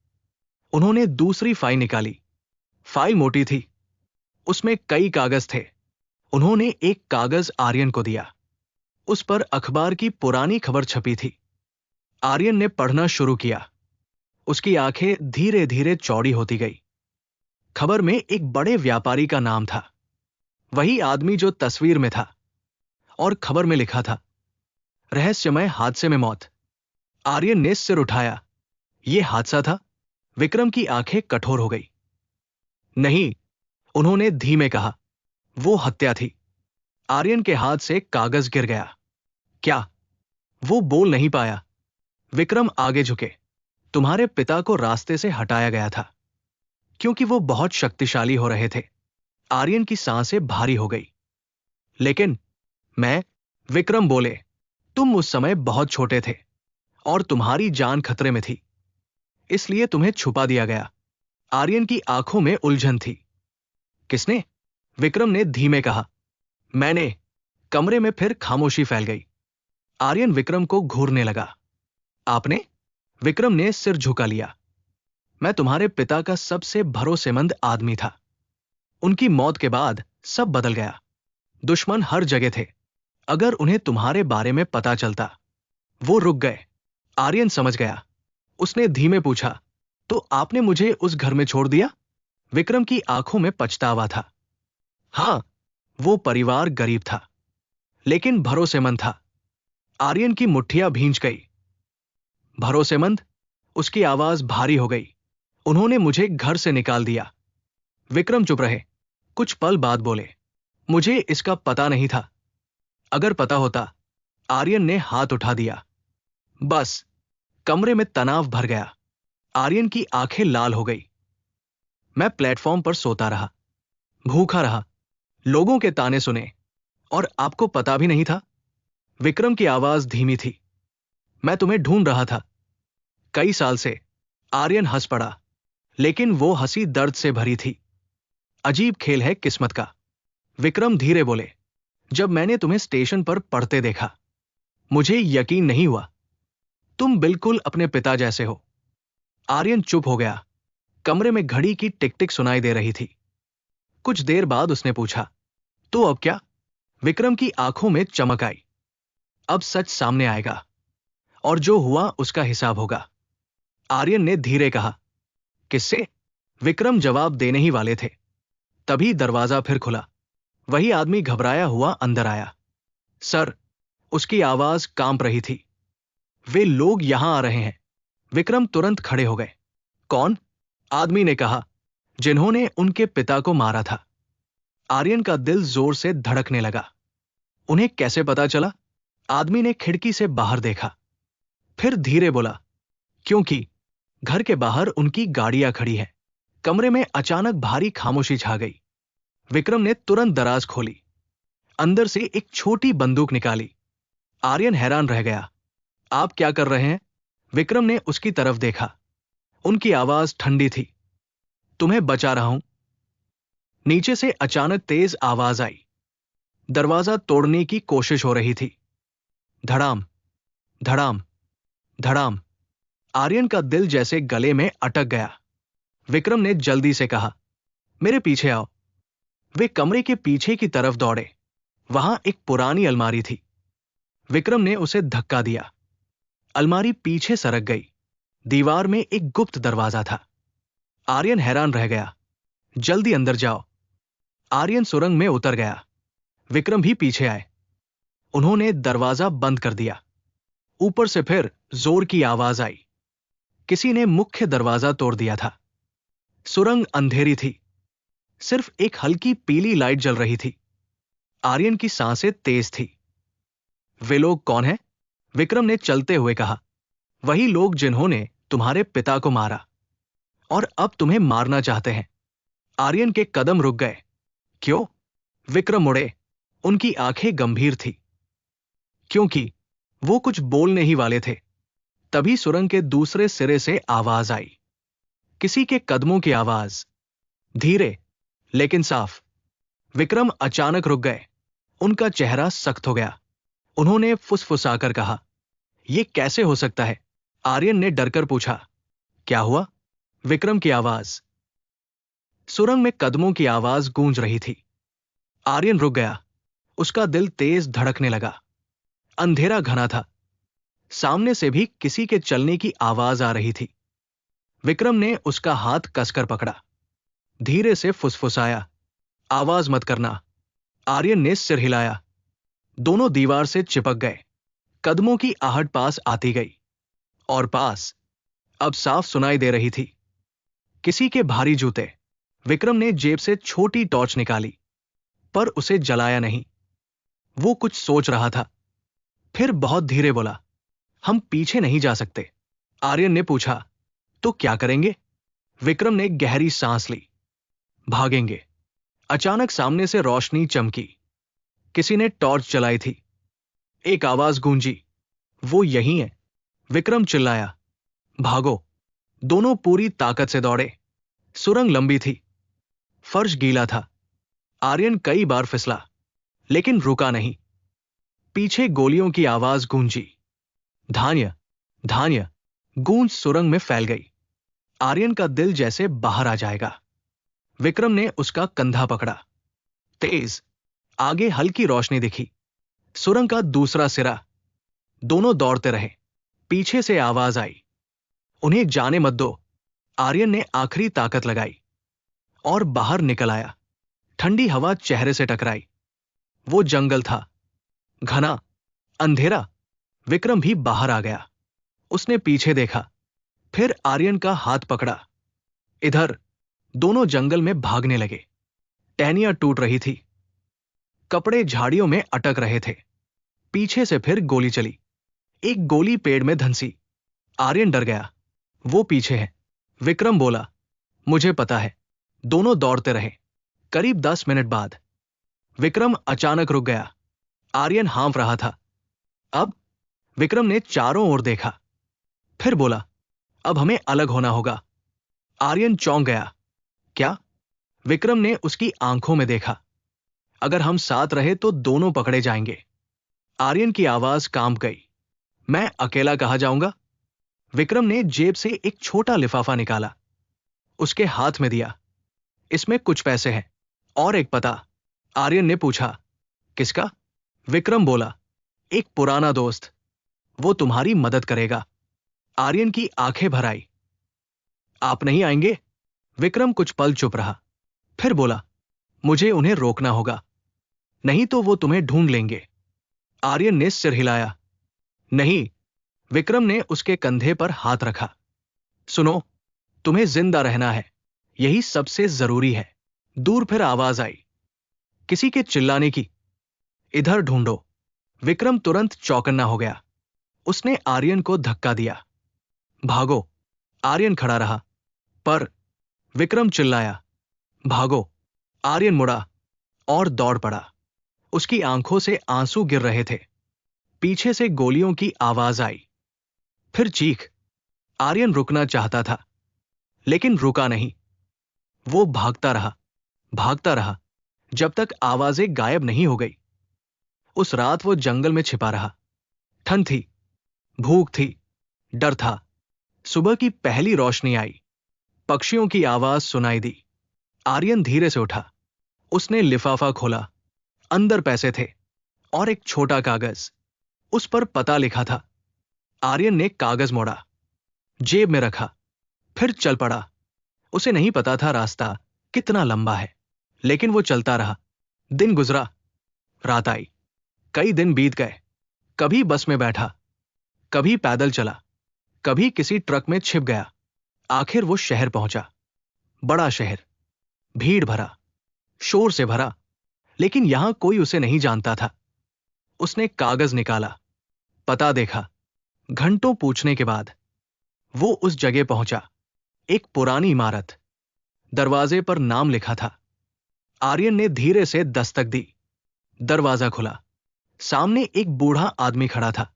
उन्होंने दूसरी फाइल निकाली। फाइल मोटी थी, उसमें कई कागज थे। उन्होंने एक कागज आर्यन को दिया। उस पर अखबार की पुरानी खबर छपी थी। आर्यन ने पढ़ना शुरू किया। उसकी आंखें धीरे धीरे चौड़ी होती गई। खबर में एक बड़े व्यापारी का नाम था, वही आदमी जो तस्वीर में था, और खबर में लिखा था, रहस्यमय हादसे में मौत। आर्यन ने सिर उठाया। यह हादसा था? विक्रम की आंखें कठोर हो गई। नहीं, उन्होंने धीमे कहा, वो हत्या थी। आर्यन के हाथ से कागज गिर गया। क्या? वो बोल नहीं पाया। विक्रम आगे झुके। तुम्हारे पिता को रास्ते से हटाया गया था क्योंकि वो बहुत शक्तिशाली हो रहे थे। आर्यन की सांसें भारी हो गई। लेकिन मैं, विक्रम बोले, तुम उस समय बहुत छोटे थे और तुम्हारी जान खतरे में थी, इसलिए तुम्हें छुपा दिया गया। आर्यन की आंखों में उलझन थी। किसने? विक्रम ने धीमे कहा। मैंने। कमरे में फिर खामोशी फैल गई। आर्यन विक्रम को घूरने लगा। आपने? विक्रम ने सिर झुका लिया। मैं तुम्हारे पिता का सबसे भरोसेमंद आदमी था। उनकी मौत के बाद सब बदल गया। दुश्मन हर जगह थे। अगर उन्हें तुम्हारे बारे में पता चलता। वो रुक गए। आर्यन समझ गया। उसने धीमे पूछा, तो आपने मुझे उस घर में छोड़ दिया? विक्रम की आंखों में पछतावा था। हां, वो परिवार गरीब था, लेकिन भरोसेमंद था। आर्यन की मुट्ठियां भींच गई। भरोसेमंद? उसकी आवाज भारी हो गई। उन्होंने मुझे घर से निकाल दिया। विक्रम चुप रहे। कुछ पल बाद बोले, मुझे इसका पता नहीं था। अगर पता होता। आर्यन ने हाथ उठा दिया। बस। कमरे में तनाव भर गया। आर्यन की आंखें लाल हो गई। मैं प्लेटफॉर्म पर सोता रहा, भूखा रहा, लोगों के ताने सुने, और आपको पता भी नहीं था। विक्रम की आवाज धीमी थी। मैं तुम्हें ढूंढ रहा था कई साल से। आर्यन हंस पड़ा, लेकिन वो हंसी दर्द से भरी थी। अजीब खेल है किस्मत का। विक्रम धीरे बोले, जब मैंने तुम्हें स्टेशन पर पढ़ते देखा, मुझे यकीन नहीं हुआ। तुम बिल्कुल अपने पिता जैसे हो। आर्यन चुप हो गया। कमरे में घड़ी की टिक टिक सुनाई दे रही थी। कुछ देर बाद उसने पूछा, तो अब क्या? विक्रम की आंखों में चमक आई। अब सच सामने आएगा, और जो हुआ उसका हिसाब होगा। आर्यन ने धीरे कहा, किससे? विक्रम जवाब देने ही वाले थे, तभी दरवाजा फिर खुला। वही आदमी घबराया हुआ अंदर आया। सर, उसकी आवाज कांप रही थी। वे लोग यहां आ रहे हैं। विक्रम तुरंत खड़े हो गए। कौन? आदमी ने कहा, जिन्होंने उनके पिता को मारा था। आर्यन का दिल जोर से धड़कने लगा। उन्हें कैसे पता चला? आदमी ने खिड़की से बाहर देखा, फिर धीरे बोला, क्योंकि घर के बाहर उनकी गाड़ियां खड़ी हैं। कमरे में अचानक भारी खामोशी छा गई। विक्रम ने तुरंत दराज खोली, अंदर से एक छोटी बंदूक निकाली। आर्यन हैरान रह गया। आप क्या कर रहे हैं? विक्रम ने उसकी तरफ देखा। उनकी आवाज ठंडी थी। तुम्हें बचा रहा हूं। नीचे से अचानक तेज आवाज आई। दरवाजा तोड़ने की कोशिश हो रही थी। धड़ाम, धड़ाम, धड़ाम। आर्यन का दिल जैसे गले में अटक गया। विक्रम ने जल्दी से कहा, मेरे पीछे आओ। वे कमरे के पीछे की तरफ दौड़े। वहां एक पुरानी अलमारी थी। विक्रम ने उसे धक्का दिया। अलमारी पीछे सरक गई। दीवार में एक गुप्त दरवाजा था। आर्यन हैरान रह गया। जल्दी अंदर जाओ। आर्यन सुरंग में उतर गया। विक्रम भी पीछे आए। उन्होंने दरवाजा बंद कर दिया। ऊपर से फिर जोर की आवाज आई। किसी ने मुख्य दरवाजा तोड़ दिया था। सुरंग अंधेरी थी। सिर्फ एक हल्की पीली लाइट जल रही थी। आर्यन की सांसें तेज थी। वे लोग कौन हैं? विक्रम ने चलते हुए कहा, वही लोग जिन्होंने तुम्हारे पिता को मारा और अब तुम्हें मारना चाहते हैं। आर्यन के कदम रुक गए। क्यों? विक्रम मुड़े। उनकी आंखें गंभीर थी। क्योंकि वो कुछ बोलने ही वाले थे, तभी सुरंग के दूसरे सिरे से आवाज आई। किसी के कदमों की आवाज, धीरे लेकिन साफ। विक्रम अचानक रुक गए। उनका चेहरा सख्त हो गया। उन्होंने फुसफुसाकर कहा, यह कैसे हो सकता है? आर्यन ने डरकर पूछा, क्या हुआ? विक्रम की आवाज। सुरंग में कदमों की आवाज गूंज रही थी। आर्यन रुक गया। उसका दिल तेज धड़कने लगा। अंधेरा घना था। सामने से भी किसी के चलने की आवाज आ रही थी। विक्रम ने उसका हाथ कसकर पकड़ा। धीरे से फुसफुसाया, आवाज मत करना। आर्यन ने सिर हिलाया। दोनों दीवार से चिपक गए। कदमों की आहट पास आती गई और पास अब साफ सुनाई दे रही थी किसी के भारी जूते। विक्रम ने जेब से छोटी टॉर्च निकाली, पर उसे जलाया नहीं। वो कुछ सोच रहा था। फिर बहुत धीरे बोला, हम पीछे नहीं जा सकते। आर्यन ने पूछा, तो क्या करेंगे? विक्रम ने गहरी सांस ली। भागेंगे। अचानक सामने से रोशनी चमकी। किसी ने टॉर्च जलाई थी। एक आवाज गूंजी, वो यही है। विक्रम चिल्लाया, भागो। दोनों पूरी ताकत से दौड़े। सुरंग लंबी थी, फर्श गीला था। आर्यन कई बार फिसला, लेकिन रुका नहीं। पीछे गोलियों की आवाज गूंजी। धान्य, धान्य। गूंज सुरंग में फैल गई। आर्यन का दिल जैसे बाहर आ जाएगा। विक्रम ने उसका कंधा पकड़ा। तेज। आगे हल्की रोशनी दिखी। सुरंग का दूसरा सिरा। दोनों दौड़ते रहे। पीछे से आवाज आई, उन्हें जाने मत दो। आर्यन ने आखिरी ताकत लगाई और बाहर निकल आया। ठंडी हवा चेहरे से टकराई। वो जंगल था, घना, अंधेरा। विक्रम भी बाहर आ गया। उसने पीछे देखा, फिर आर्यन का हाथ पकड़ा। इधर। दोनों जंगल में भागने लगे। टहनियां टूट रही थी। कपड़े झाड़ियों में अटक रहे थे। पीछे से फिर गोली चली। एक गोली पेड़ में धंसी। आर्यन डर गया। वो पीछे है। विक्रम बोला, मुझे पता है। दोनों दौड़ते रहे। करीब 10 मिनट बाद विक्रम अचानक रुक गया। आर्यन हाँफ रहा था। अब? विक्रम ने चारों ओर देखा, फिर बोला, अब हमें अलग होना होगा। आर्यन चौंक गया। क्या? विक्रम ने उसकी आंखों में देखा। अगर हम साथ रहे तो दोनों पकड़े जाएंगे। आर्यन की आवाज कांप गई। मैं अकेला कहाँ जाऊंगा? विक्रम ने जेब से एक छोटा लिफाफा निकाला, उसके हाथ में दिया। इसमें कुछ पैसे हैं और एक पता। आर्यन ने पूछा, किसका? विक्रम बोला, एक पुराना दोस्त। वो तुम्हारी मदद करेगा। आर्यन की आंखें भर आई। आप नहीं आएंगे? विक्रम कुछ पल चुप रहा, फिर बोला, मुझे उन्हें रोकना होगा, नहीं तो वो तुम्हें ढूंढ लेंगे। आर्यन ने सिर हिलाया। नहीं। विक्रम ने उसके कंधे पर हाथ रखा। सुनो, तुम्हें जिंदा रहना है, यही सबसे जरूरी है। दूर फिर आवाज आई, किसी के चिल्लाने की। इधर ढूंढो। विक्रम तुरंत चौकन्ना हो गया। उसने आर्यन को धक्का दिया। भागो। आर्यन खड़ा रहा। पर विक्रम चिल्लाया, भागो। आर्यन मुड़ा और दौड़ पड़ा। उसकी आंखों से आंसू गिर रहे थे। पीछे से गोलियों की आवाज आई, फिर चीख। आर्यन रुकना चाहता था, लेकिन रुका नहीं। वो भागता रहा, जब तक आवाजें गायब नहीं हो गई। उस रात वो जंगल में छिपा रहा। ठंड थी, भूख थी, डर था। सुबह की पहली रोशनी आई। पक्षियों की आवाज सुनाई दी। आर्यन धीरे से उठा। उसने लिफाफा खोला। अंदर पैसे थे और एक छोटा कागज। उस पर पता लिखा था। आर्यन ने कागज मोड़ा, जेब में रखा, फिर चल पड़ा। उसे नहीं पता था रास्ता कितना लंबा है, लेकिन वो चलता रहा। दिन गुजरा, रात आई। कई दिन बीत गए। कभी बस में बैठा, कभी पैदल चला, कभी किसी ट्रक में छिप गया। आखिर वो शहर पहुंचा। बड़ा शहर, भीड़ भरा, शोर से भरा, लेकिन यहां कोई उसे नहीं जानता था। उसने कागज निकाला, पता देखा। घंटों पूछने के बाद वो उस जगह पहुंचा। एक पुरानी इमारत। दरवाजे पर नाम लिखा था। आर्यन ने धीरे से दस्तक दी। दरवाजा खुला। सामने एक बूढ़ा आदमी खड़ा था।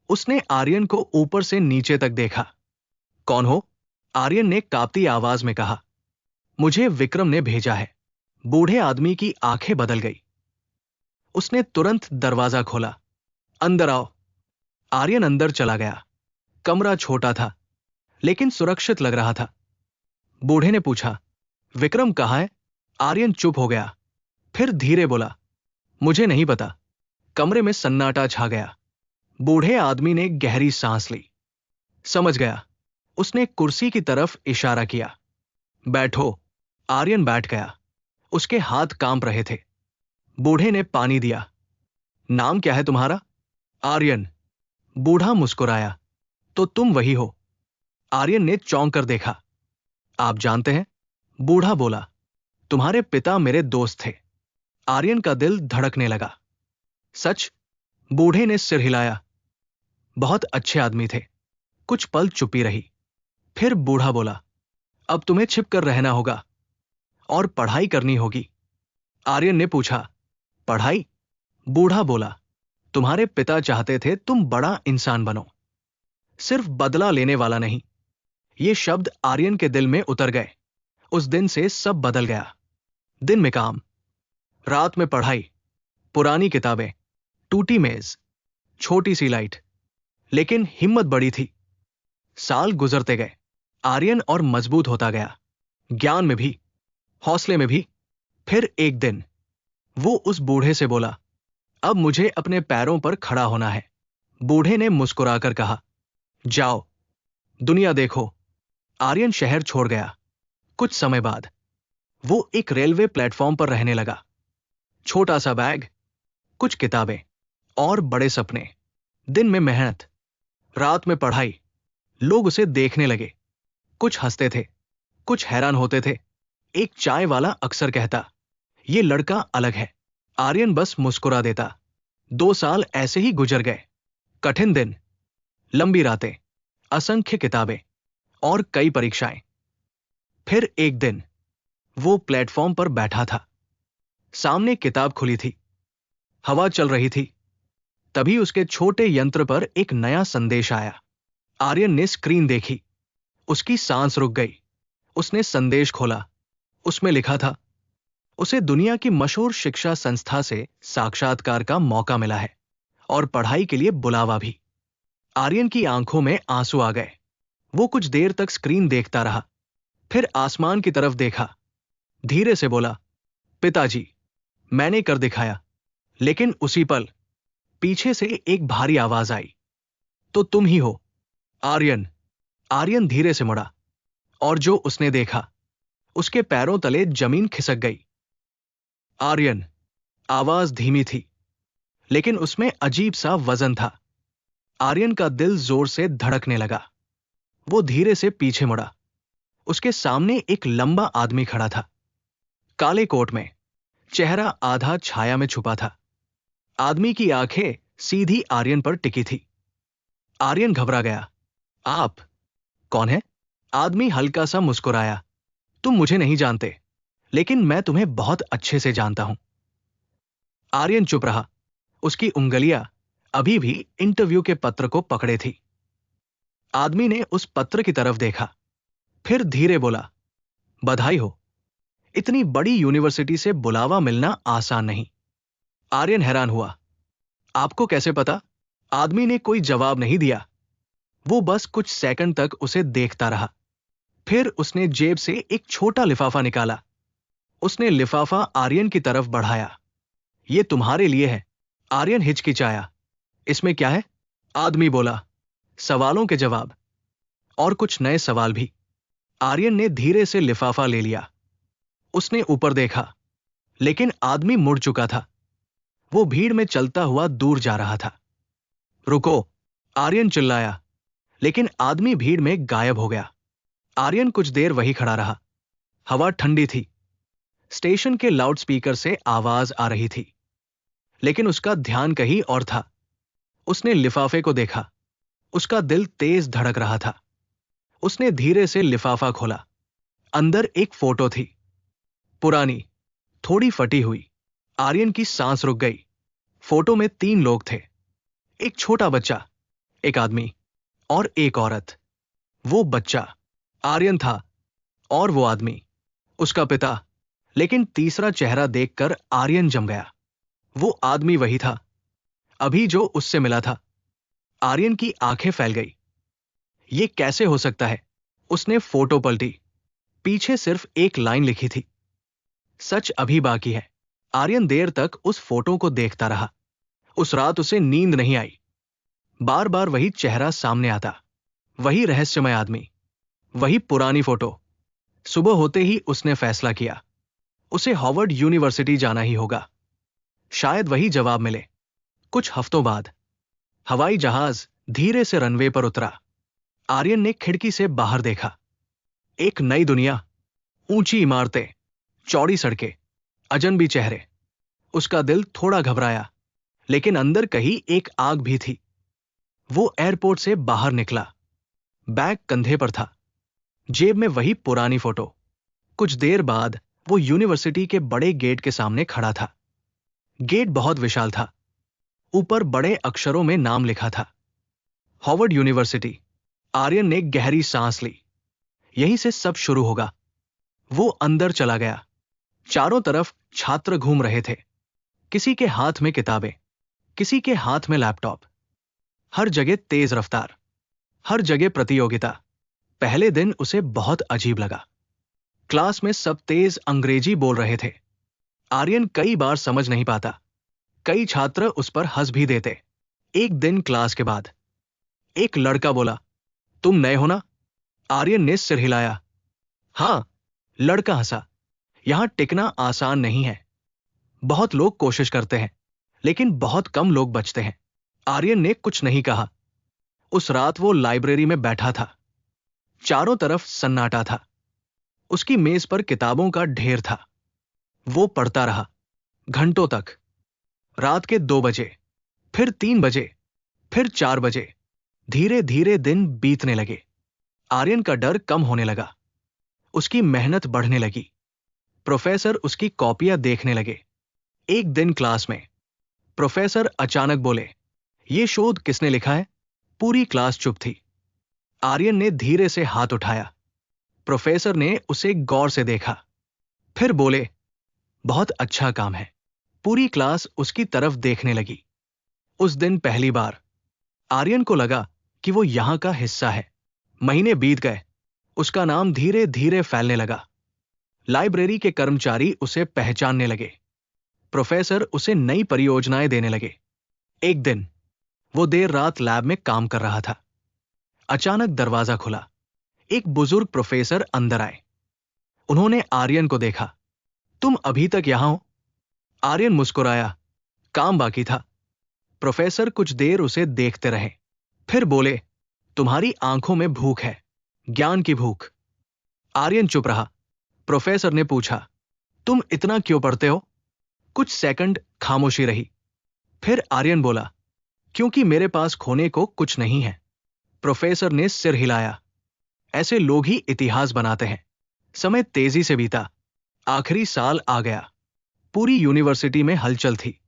उसने आर्यन को ऊपर से नीचे तक देखा। कौन हो? आर्यन ने कांपती आवाज में कहा। मुझे विक्रम ने भेजा है। बूढ़े आदमी की आंखें बदल गई। उसने तुरंत दरवाजा खोला। अंदर आओ। आर्यन अंदर चला गया। कमरा छोटा था, लेकिन सुरक्षित लग रहा था। बूढ़े ने पूछा, विक्रम कहाँ है? आर्यन चुप हो गया, फिर धीरे बोला, मुझे नहीं पता। कमरे में सन्नाटा छा गया। बूढ़े आदमी ने गहरी सांस ली। समझ गया। उसने कुर्सी की तरफ इशारा किया। बैठो। आर्यन बैठ गया। उसके हाथ कांप रहे थे। बूढ़े ने पानी दिया। नाम क्या है तुम्हारा? आर्यन। बूढ़ा मुस्कुराया। तो तुम वही हो? आर्यन ने चौंक कर देखा। आप जानते हैं? बूढ़ा बोला। तुम्हारे पिता मेरे दोस्त थे। आर्यन का दिल धड़कने लगा। सच? बूढ़े ने सिर हिलाया। बहुत अच्छे आदमी थे। कुछ पल चुप्पी रही। फिर बूढ़ा बोला, अब तुम्हें छिप कर रहना होगा और पढ़ाई करनी होगी। आर्यन ने पूछा, पढ़ाई? बूढ़ा बोला, तुम्हारे पिता चाहते थे तुम बड़ा इंसान बनो, सिर्फ बदला लेने वाला नहीं। ये शब्द आर्यन के दिल में उतर गए। उस दिन से सब बदल गया। दिन में काम, रात में पढ़ाई, पुरानी किताबें, टूटी मेज, छोटी सी लाइट। लेकिन हिम्मत बड़ी थी। साल गुजरते गए। आर्यन और मजबूत होता गया, ज्ञान में भी, हौसले में भी। फिर एक दिन वो उस बूढ़े से बोला, अब मुझे अपने पैरों पर खड़ा होना है। बूढ़े ने मुस्कुराकर कहा, जाओ, दुनिया देखो। आर्यन शहर छोड़ गया। कुछ समय बाद वो एक रेलवे प्लेटफॉर्म पर रहने लगा। छोटा सा बैग, कुछ किताबें और बड़े सपने। दिन में मेहनत, रात में पढ़ाई। लोग उसे देखने लगे। कुछ हंसते थे, कुछ हैरान होते थे। एक चाय वाला अक्सर कहता, ये लड़का अलग है। आर्यन बस मुस्कुरा देता। 2 साल ऐसे ही गुजर गए। कठिन दिन, लंबी रातें, असंख्य किताबें और कई परीक्षाएं। फिर एक दिन वो प्लेटफॉर्म पर बैठा था। सामने किताब खुली थी, हवा चल रही थी। तभी उसके छोटे यंत्र पर एक नया संदेश आया। आर्यन ने स्क्रीन देखी। उसकी सांस रुक गई। उसने संदेश खोला। उसमें लिखा था, उसे दुनिया की मशहूर शिक्षा संस्था से साक्षात्कार का मौका मिला है और पढ़ाई के लिए बुलावा भी। आर्यन की आंखों में आंसू आ गए। वो कुछ देर तक स्क्रीन देखता रहा, फिर आसमान की तरफ देखा। धीरे से बोला, पिताजी, मैंने कर दिखाया। लेकिन उसी पल पीछे से एक भारी आवाज आई, तो तुम ही हो, आर्यन। आर्यन धीरे से मुड़ा, और जो उसने देखा, उसके पैरों तले जमीन खिसक गई। आर्यन। आवाज धीमी थी, लेकिन उसमें अजीब सा वजन था। आर्यन का दिल जोर से धड़कने लगा। वो धीरे से पीछे मुड़ा। उसके सामने एक लंबा आदमी खड़ा था, काले कोट में, चेहरा आधा छाया में छुपा था। आदमी की आंखें सीधी आर्यन पर टिकी थी। आर्यन घबरा गया। आप कौन है? आदमी हल्का सा मुस्कुराया। तुम मुझे नहीं जानते, लेकिन मैं तुम्हें बहुत अच्छे से जानता हूं। आर्यन चुप रहा। उसकी उंगलियां अभी भी इंटरव्यू के पत्र को पकड़े थी। आदमी ने उस पत्र की तरफ देखा, फिर धीरे बोला, बधाई हो। इतनी बड़ी यूनिवर्सिटी से बुलावा मिलना आसान नहीं। आर्यन हैरान हुआ। आपको कैसे पता? आदमी ने कोई जवाब नहीं दिया। वो बस कुछ सेकंड तक उसे देखता रहा। फिर उसने जेब से एक छोटा लिफाफा निकाला। उसने लिफाफा आर्यन की तरफ बढ़ाया। ये तुम्हारे लिए है। आर्यन हिचकिचाया। इसमें क्या है? आदमी बोला, सवालों के जवाब और कुछ नए सवाल भी। आर्यन ने धीरे से लिफाफा ले लिया। उसने ऊपर देखा, लेकिन आदमी मुड़ चुका था। वो भीड़ में चलता हुआ दूर जा रहा था। रुको, आर्यन चिल्लाया, लेकिन आदमी भीड़ में गायब हो गया। आर्यन कुछ देर वही खड़ा रहा। हवा ठंडी थी। स्टेशन के लाउडस्पीकर से आवाज आ रही थी, लेकिन उसका ध्यान कहीं और था। उसने लिफाफे को देखा। उसका दिल तेज धड़क रहा था। उसने धीरे से लिफाफा खोला। अंदर एक फोटो थी, पुरानी, थोड़ी फटी हुई। आर्यन की सांस रुक गई। फोटो में 3 लोग थे, एक छोटा बच्चा, एक आदमी और एक औरत। वो बच्चा आर्यन था और वो आदमी उसका पिता। लेकिन तीसरा चेहरा देखकर आर्यन जम गया। वो आदमी वही था, अभी जो उससे मिला था। आर्यन की आंखें फैल गई। ये कैसे हो सकता है? उसने फोटो पलटी। पीछे सिर्फ एक लाइन लिखी थी, सच अभी बाकी है। आर्यन देर तक उस फोटो को देखता रहा। उस रात उसे नींद नहीं आई। बार बार वही चेहरा सामने आता, वही रहस्यमय आदमी, वही पुरानी फोटो। सुबह होते ही उसने फैसला किया, उसे हार्वर्ड यूनिवर्सिटी जाना ही होगा। शायद वही जवाब मिले। कुछ हफ्तों बाद हवाई जहाज धीरे से रनवे पर उतरा। आर्यन ने खिड़की से बाहर देखा। एक नई दुनिया, ऊंची इमारतें, चौड़ी सड़कें, अजनबी चेहरे। उसका दिल थोड़ा घबराया, लेकिन अंदर कहीं एक आग भी थी। वो एयरपोर्ट से बाहर निकला। बैग कंधे पर था, जेब में वही पुरानी फोटो। कुछ देर बाद वो यूनिवर्सिटी के बड़े गेट के सामने खड़ा था। गेट बहुत विशाल था। ऊपर बड़े अक्षरों में नाम लिखा था, हार्वर्ड यूनिवर्सिटी। आर्यन ने गहरी सांस ली। यहीं से सब शुरू होगा। वो अंदर चला गया। चारों तरफ छात्र घूम रहे थे, किसी के हाथ में किताबें, किसी के हाथ में लैपटॉप। हर जगह तेज रफ्तार, हर जगह प्रतियोगिता। पहले दिन उसे बहुत अजीब लगा। क्लास में सब तेज अंग्रेजी बोल रहे थे। आर्यन कई बार समझ नहीं पाता। कई छात्र उस पर हंस भी देते। एक दिन क्लास के बाद एक लड़का बोला, तुम नए हो ना? आर्यन ने सिर हिलाया। हाँ, लड़का हंसा। यहां टिकना आसान नहीं है। बहुत लोग कोशिश करते हैं, लेकिन बहुत कम लोग बचते हैं। आर्यन ने कुछ नहीं कहा। उस रात वो लाइब्रेरी में बैठा था। चारों तरफ सन्नाटा था। उसकी मेज पर किताबों का ढेर था। वो पढ़ता रहा, घंटों तक। रात के 2 बजे, फिर 3 बजे, फिर 4 बजे। धीरे धीरे दिन बीतने लगे। आर्यन का डर कम होने लगा। उसकी मेहनत बढ़ने लगी। प्रोफेसर उसकी कॉपियां देखने लगे। एक दिन क्लास में प्रोफेसर अचानक बोले, ये शोध किसने लिखा है? पूरी क्लास चुप थी। आर्यन ने धीरे से हाथ उठाया। प्रोफेसर ने उसे गौर से देखा, फिर बोले, बहुत अच्छा काम है। पूरी क्लास उसकी तरफ देखने लगी। उस दिन पहली बार आर्यन को लगा कि वो यहां का हिस्सा है। महीने बीत गए। उसका नाम धीरे धीरे फैलने लगा। लाइब्रेरी के कर्मचारी उसे पहचानने लगे। प्रोफेसर उसे नई परियोजनाएं देने लगे। एक दिन वो देर रात लैब में काम कर रहा था। अचानक दरवाजा खुला। एक बुजुर्ग प्रोफेसर अंदर आए। उन्होंने आर्यन को देखा। तुम अभी तक यहां हो? आर्यन मुस्कुराया, काम बाकी था। प्रोफेसर कुछ देर उसे देखते रहे, फिर बोले, तुम्हारी आंखों में भूख है, ज्ञान की भूख। आर्यन चुप रहा। प्रोफेसर ने पूछा, तुम इतना क्यों पढ़ते हो? कुछ सेकंड खामोशी रही। फिर आर्यन बोला, क्योंकि मेरे पास खोने को कुछ नहीं है। प्रोफेसर ने सिर हिलाया। ऐसे लोग ही इतिहास बनाते हैं। समय तेजी से बीता। आखिरी साल आ गया। पूरी यूनिवर्सिटी में हलचल थी।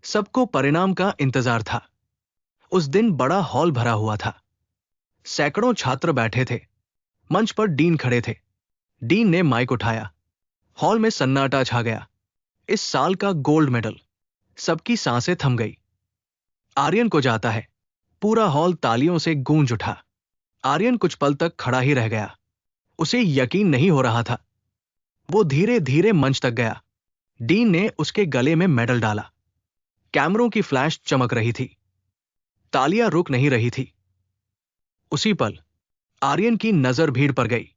सबको परिणाम का इंतजार था। उस दिन बड़ा हॉल भरा हुआ था। सैकड़ों छात्र बैठे थे। मंच पर डीन खड़े थे। डीन ने माइक उठाया। हॉल में सन्नाटा छा गया। इस साल का गोल्ड मेडल। सबकी सांसें थम गई। आर्यन को जाता है। पूरा हॉल तालियों से गूंज उठा। आर्यन कुछ पल तक खड़ा ही रह गया। उसे यकीन नहीं हो रहा था। वो धीरे धीरे मंच तक गया। डीन ने उसके गले में मेडल डाला। कैमरों की फ्लैश चमक रही थी। तालियां रुक नहीं रही थी। उसी पल आर्यन की नजर भीड़ पर गई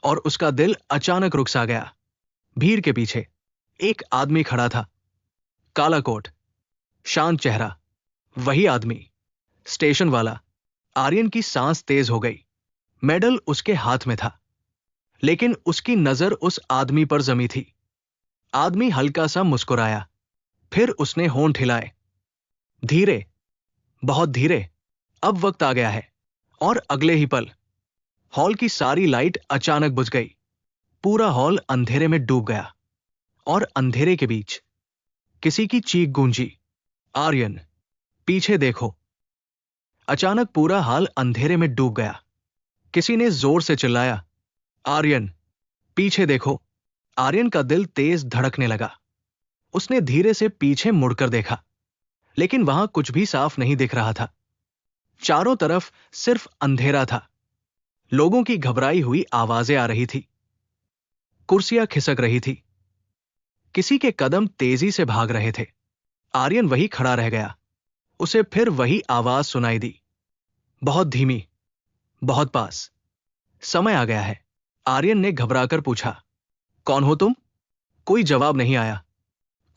और उसका दिल अचानक रुक सा गया। भीड़ के पीछे एक आदमी खड़ा था। काला कोट, शांत चेहरा, वही आदमी, स्टेशन वाला। आर्यन की सांस तेज हो गई। मेडल उसके हाथ में था, लेकिन उसकी नजर उस आदमी पर जमी थी। आदमी हल्का सा मुस्कुराया, फिर उसने होंठ हिलाए। धीरे, बहुत धीरे। अब वक्त आ गया है। और अगले ही पल हॉल की सारी लाइट अचानक बुझ गई। पूरा हॉल अंधेरे में डूब गया और अंधेरे के बीच किसी की चीख गूंजी, आर्यन, पीछे देखो। अचानक पूरा हॉल अंधेरे में डूब गया। किसी ने जोर से चिल्लाया, आर्यन, पीछे देखो। आर्यन का दिल तेज धड़कने लगा। उसने धीरे से पीछे मुड़कर देखा, लेकिन वहां कुछ भी साफ नहीं दिख रहा था। चारों तरफ सिर्फ अंधेरा था। लोगों की घबराई हुई आवाजें आ रही थी। कुर्सियां खिसक रही थी। किसी के कदम तेजी से भाग रहे थे। आर्यन वही खड़ा रह गया। उसे फिर वही आवाज सुनाई दी, बहुत धीमी, बहुत पास। समय आ गया है, आर्यन ने घबराकर पूछा। कौन हो तुम? कोई जवाब नहीं आया।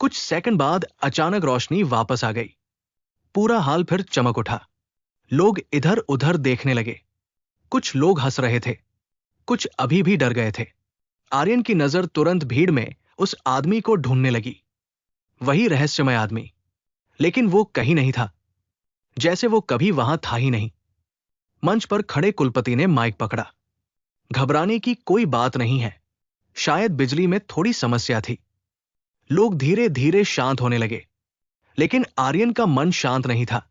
कुछ सेकंड बाद अचानक रोशनी वापस आ गई। पूरा हाल फिर चमक उठा। लोग इधर उधर देखने लगे। कुछ लोग हंस रहे थे, कुछ अभी भी डर गए थे। आर्यन की नजर तुरंत भीड़ में उस आदमी को ढूंढने लगी। वही रहस्यमय आदमी, लेकिन वो कहीं नहीं था, जैसे वो कभी वहां था ही नहीं। मंच पर खड़े कुलपति ने माइक पकड़ा। घबराने की कोई बात नहीं है, शायद बिजली में थोड़ी समस्या थी। लोग धीरे धीरे शांत होने लगे, लेकिन आर्यन का मन शांत नहीं था।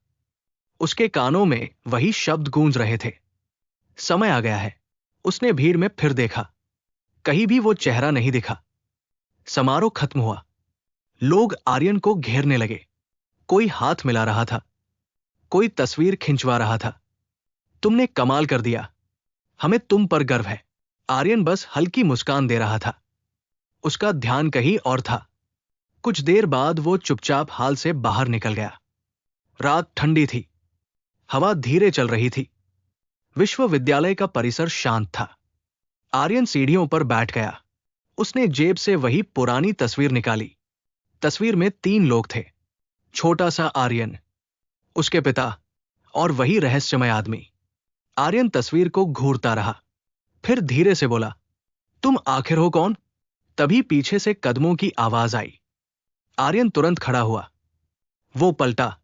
उसके कानों में वही शब्द गूंज रहे थे, समय आ गया है। उसने भीड़ में फिर देखा, कहीं भी वो चेहरा नहीं दिखा। समारोह खत्म हुआ। लोग आर्यन को घेरने लगे। कोई हाथ मिला रहा था, कोई तस्वीर खिंचवा रहा था। तुमने कमाल कर दिया, हमें तुम पर गर्व है। आर्यन बस हल्की मुस्कान दे रहा था। उसका ध्यान कहीं और था। कुछ देर बाद वो चुपचाप हाल से बाहर निकल गया। रात ठंडी थी, हवा धीरे चल रही थी। विश्वविद्यालय का परिसर शांत था। आर्यन सीढ़ियों पर बैठ गया। उसने जेब से वही पुरानी तस्वीर निकाली। तस्वीर में 3 लोग थे, छोटा सा आर्यन, उसके पिता और वही रहस्यमय आदमी। आर्यन तस्वीर को घूरता रहा, फिर धीरे से बोला, तुम आखिर हो कौन? तभी पीछे से कदमों की आवाज आई। आर्यन तुरंत खड़ा हुआ। वो पलटा,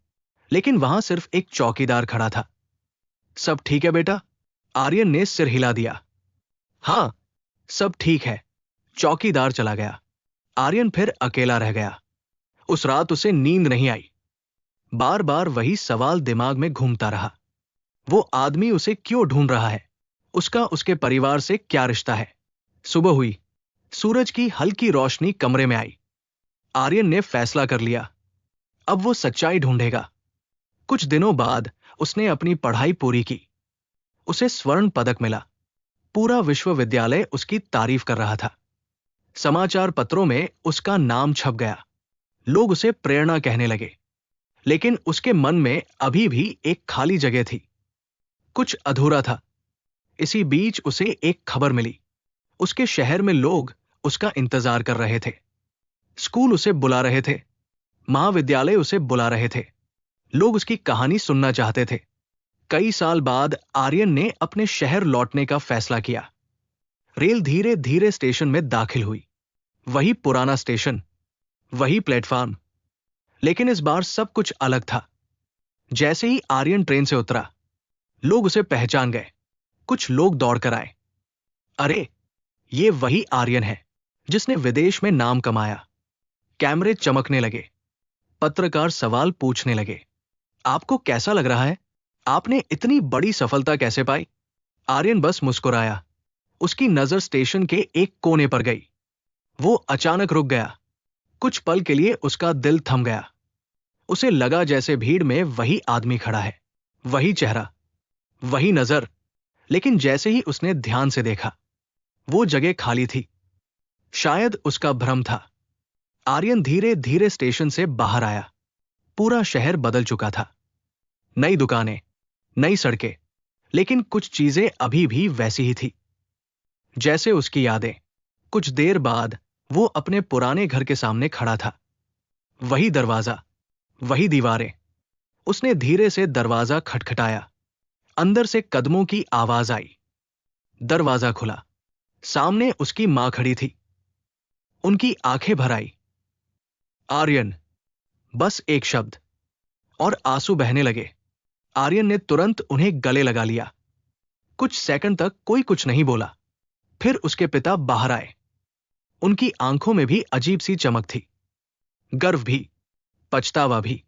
लेकिन वहां सिर्फ एक चौकीदार खड़ा था। सब ठीक है बेटा? आर्यन ने सिर हिला दिया। हां, सब ठीक है। चौकीदार चला गया। आर्यन फिर अकेला रह गया। उस रात उसे नींद नहीं आई। बार बार वही सवाल दिमाग में घूमता रहा। वो आदमी उसे क्यों ढूंढ रहा है? उसका उसके परिवार से क्या रिश्ता है? सुबह हुई। सूरज की हल्की रोशनी कमरे में आई। आर्यन ने फैसला कर लिया, अब वो सच्चाई ढूंढेगा। कुछ दिनों बाद उसने अपनी पढ़ाई पूरी की। उसे स्वर्ण पदक मिला। पूरा विश्वविद्यालय उसकी तारीफ कर रहा था। समाचार पत्रों में उसका नाम छप गया। लोग उसे प्रेरणा कहने लगे। लेकिन उसके मन में अभी भी एक खाली जगह थी। कुछ अधूरा था। इसी बीच उसे एक खबर मिली। उसके शहर में लोग उसका इंतजार कर रहे थे। स्कूल उसे बुला रहे थे, महाविद्यालय उसे बुला रहे थे। लोग उसकी कहानी सुनना चाहते थे। कई साल बाद आर्यन ने अपने शहर लौटने का फैसला किया। रेल धीरे धीरे स्टेशन में दाखिल हुई। वही पुराना स्टेशन, वही प्लेटफॉर्म, लेकिन इस बार सब कुछ अलग था। जैसे ही आर्यन ट्रेन से उतरा, लोग उसे पहचान गए। कुछ लोग दौड़कर आए। अरे, ये वही आर्यन है जिसने विदेश में नाम कमाया। कैमरे चमकने लगे, पत्रकार सवाल पूछने लगे। आपको कैसा लग रहा है? आपने इतनी बड़ी सफलता कैसे पाई? आर्यन बस मुस्कुराया। उसकी नजर स्टेशन के एक कोने पर गई। वो अचानक रुक गया। कुछ पल के लिए उसका दिल थम गया। उसे लगा जैसे भीड़ में वही आदमी खड़ा है, वही चेहरा, वही नजर। लेकिन जैसे ही उसने ध्यान से देखा, वो जगह खाली थी। शायद उसका भ्रम था। आर्यन धीरे धीरे स्टेशन से बाहर आया। पूरा शहर बदल चुका था। नई दुकानें, नई सड़कें, लेकिन कुछ चीजें अभी भी वैसी ही थी, जैसे उसकी यादें। कुछ देर बाद वो अपने पुराने घर के सामने खड़ा था। वही दरवाजा, वही दीवारें। उसने धीरे से दरवाजा खटखटाया। अंदर से कदमों की आवाज आई। दरवाजा खुला। सामने उसकी मां खड़ी थी। उनकी आंखें भर आई। आर्यन, बस एक शब्द, और आंसू बहने लगे। आर्यन ने तुरंत उन्हें गले लगा लिया। कुछ सेकंड तक कोई कुछ नहीं बोला। फिर उसके पिता बाहर आए। उनकी आंखों में भी अजीब सी चमक थी, गर्व भी, पछतावा भी।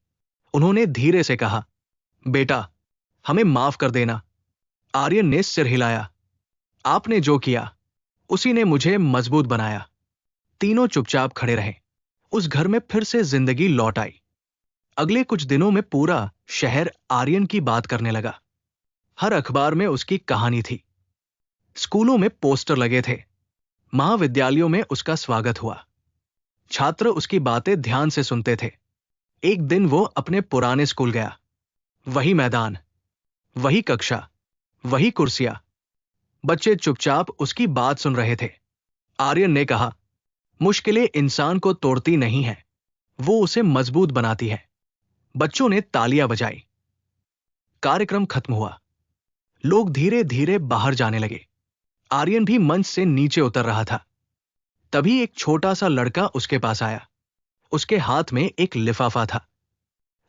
उन्होंने धीरे से कहा, बेटा, हमें माफ कर देना। आर्यन ने सिर हिलाया। आपने जो किया, उसी ने मुझे मजबूत बनाया। तीनों चुपचाप खड़े रहे। उस घर में फिर से जिंदगी लौट आई। अगले कुछ दिनों में पूरा शहर आर्यन की बात करने लगा। हर अखबार में उसकी कहानी थी। स्कूलों में पोस्टर लगे थे। महाविद्यालयों में उसका स्वागत हुआ। छात्र उसकी बातें ध्यान से सुनते थे। एक दिन वो अपने पुराने स्कूल गया। वही मैदान, वही कक्षा, वही कुर्सियां। बच्चे चुपचाप उसकी बात सुन रहे थे। आर्यन ने कहा, मुश्किलें इंसान को तोड़ती नहीं है, वो उसे मजबूत बनाती है। बच्चों ने तालियां बजाई। कार्यक्रम खत्म हुआ। लोग धीरे धीरे बाहर जाने लगे। आर्यन भी मंच से नीचे उतर रहा था। तभी एक छोटा सा लड़का उसके पास आया। उसके हाथ में एक लिफाफा था।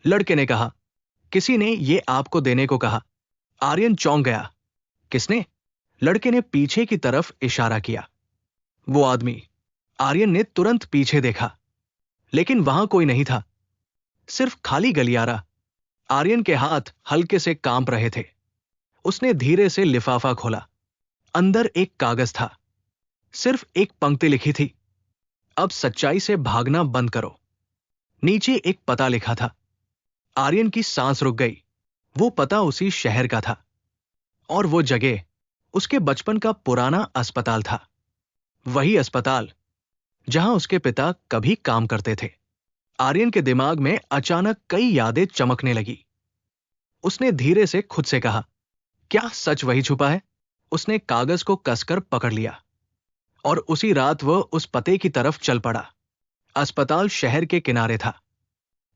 लड़के ने कहा, किसी ने ये आपको देने को कहा। आर्यन चौंक गया। किसने? लड़के ने पीछे की तरफ इशारा किया। वो आदमी। आर्यन ने तुरंत पीछे देखा, लेकिन वहां कोई नहीं था, सिर्फ खाली गलियारा। आर्यन के हाथ हल्के से कांप रहे थे। उसने धीरे से लिफाफा खोला। अंदर एक कागज था। सिर्फ एक पंक्ति लिखी थी, अब सच्चाई से भागना बंद करो। नीचे एक पता लिखा था। आर्यन की सांस रुक गई। वो पता उसी शहर का था, और वो जगह उसके बचपन का पुराना अस्पताल था। वही अस्पताल जहां उसके पिता कभी काम करते थे। आर्यन के दिमाग में अचानक कई यादें चमकने लगी। उसने धीरे से खुद से कहा, क्या सच वही छुपा है? उसने कागज को कसकर पकड़ लिया, और उसी रात वह उस पते की तरफ चल पड़ा। अस्पताल शहर के किनारे था।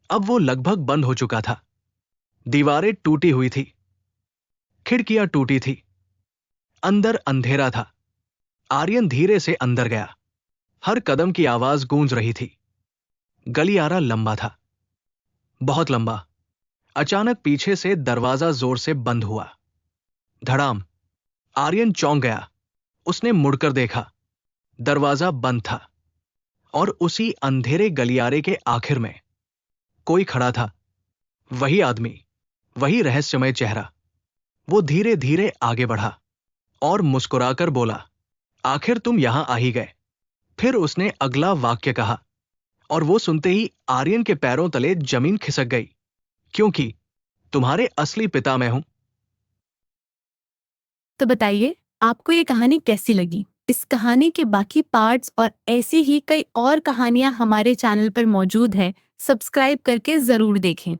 अब वो लगभग बंद हो चुका था। दीवारें टूटी हुई थी, खिड़कियां टूटी थी, अंदर अंधेरा था। आर्यन धीरे से अंदर गया। हर कदम की आवाज गूंज रही थी। गलियारा लंबा था, बहुत लंबा। अचानक पीछे से दरवाजा जोर से बंद हुआ। धड़ाम। आर्यन चौंक गया। उसने मुड़कर देखा। दरवाजा बंद था, और उसी अंधेरे गलियारे के आखिर में कोई खड़ा था। वही आदमी, वही रहस्यमय चेहरा। वो धीरे धीरे आगे बढ़ा और मुस्कुराकर बोला, आखिर तुम यहां आ ही गए। फिर उसने अगला वाक्य कहा, और वो सुनते ही आर्यन के पैरों तले जमीन खिसक गई, क्योंकि तुम्हारे असली पिता मैं हूं। तो बताइए, आपको ये कहानी कैसी लगी? इस कहानी के बाकी पार्ट्स और ऐसी ही कई और कहानियां हमारे चैनल पर मौजूद है। सब्सक्राइब करके जरूर देखें।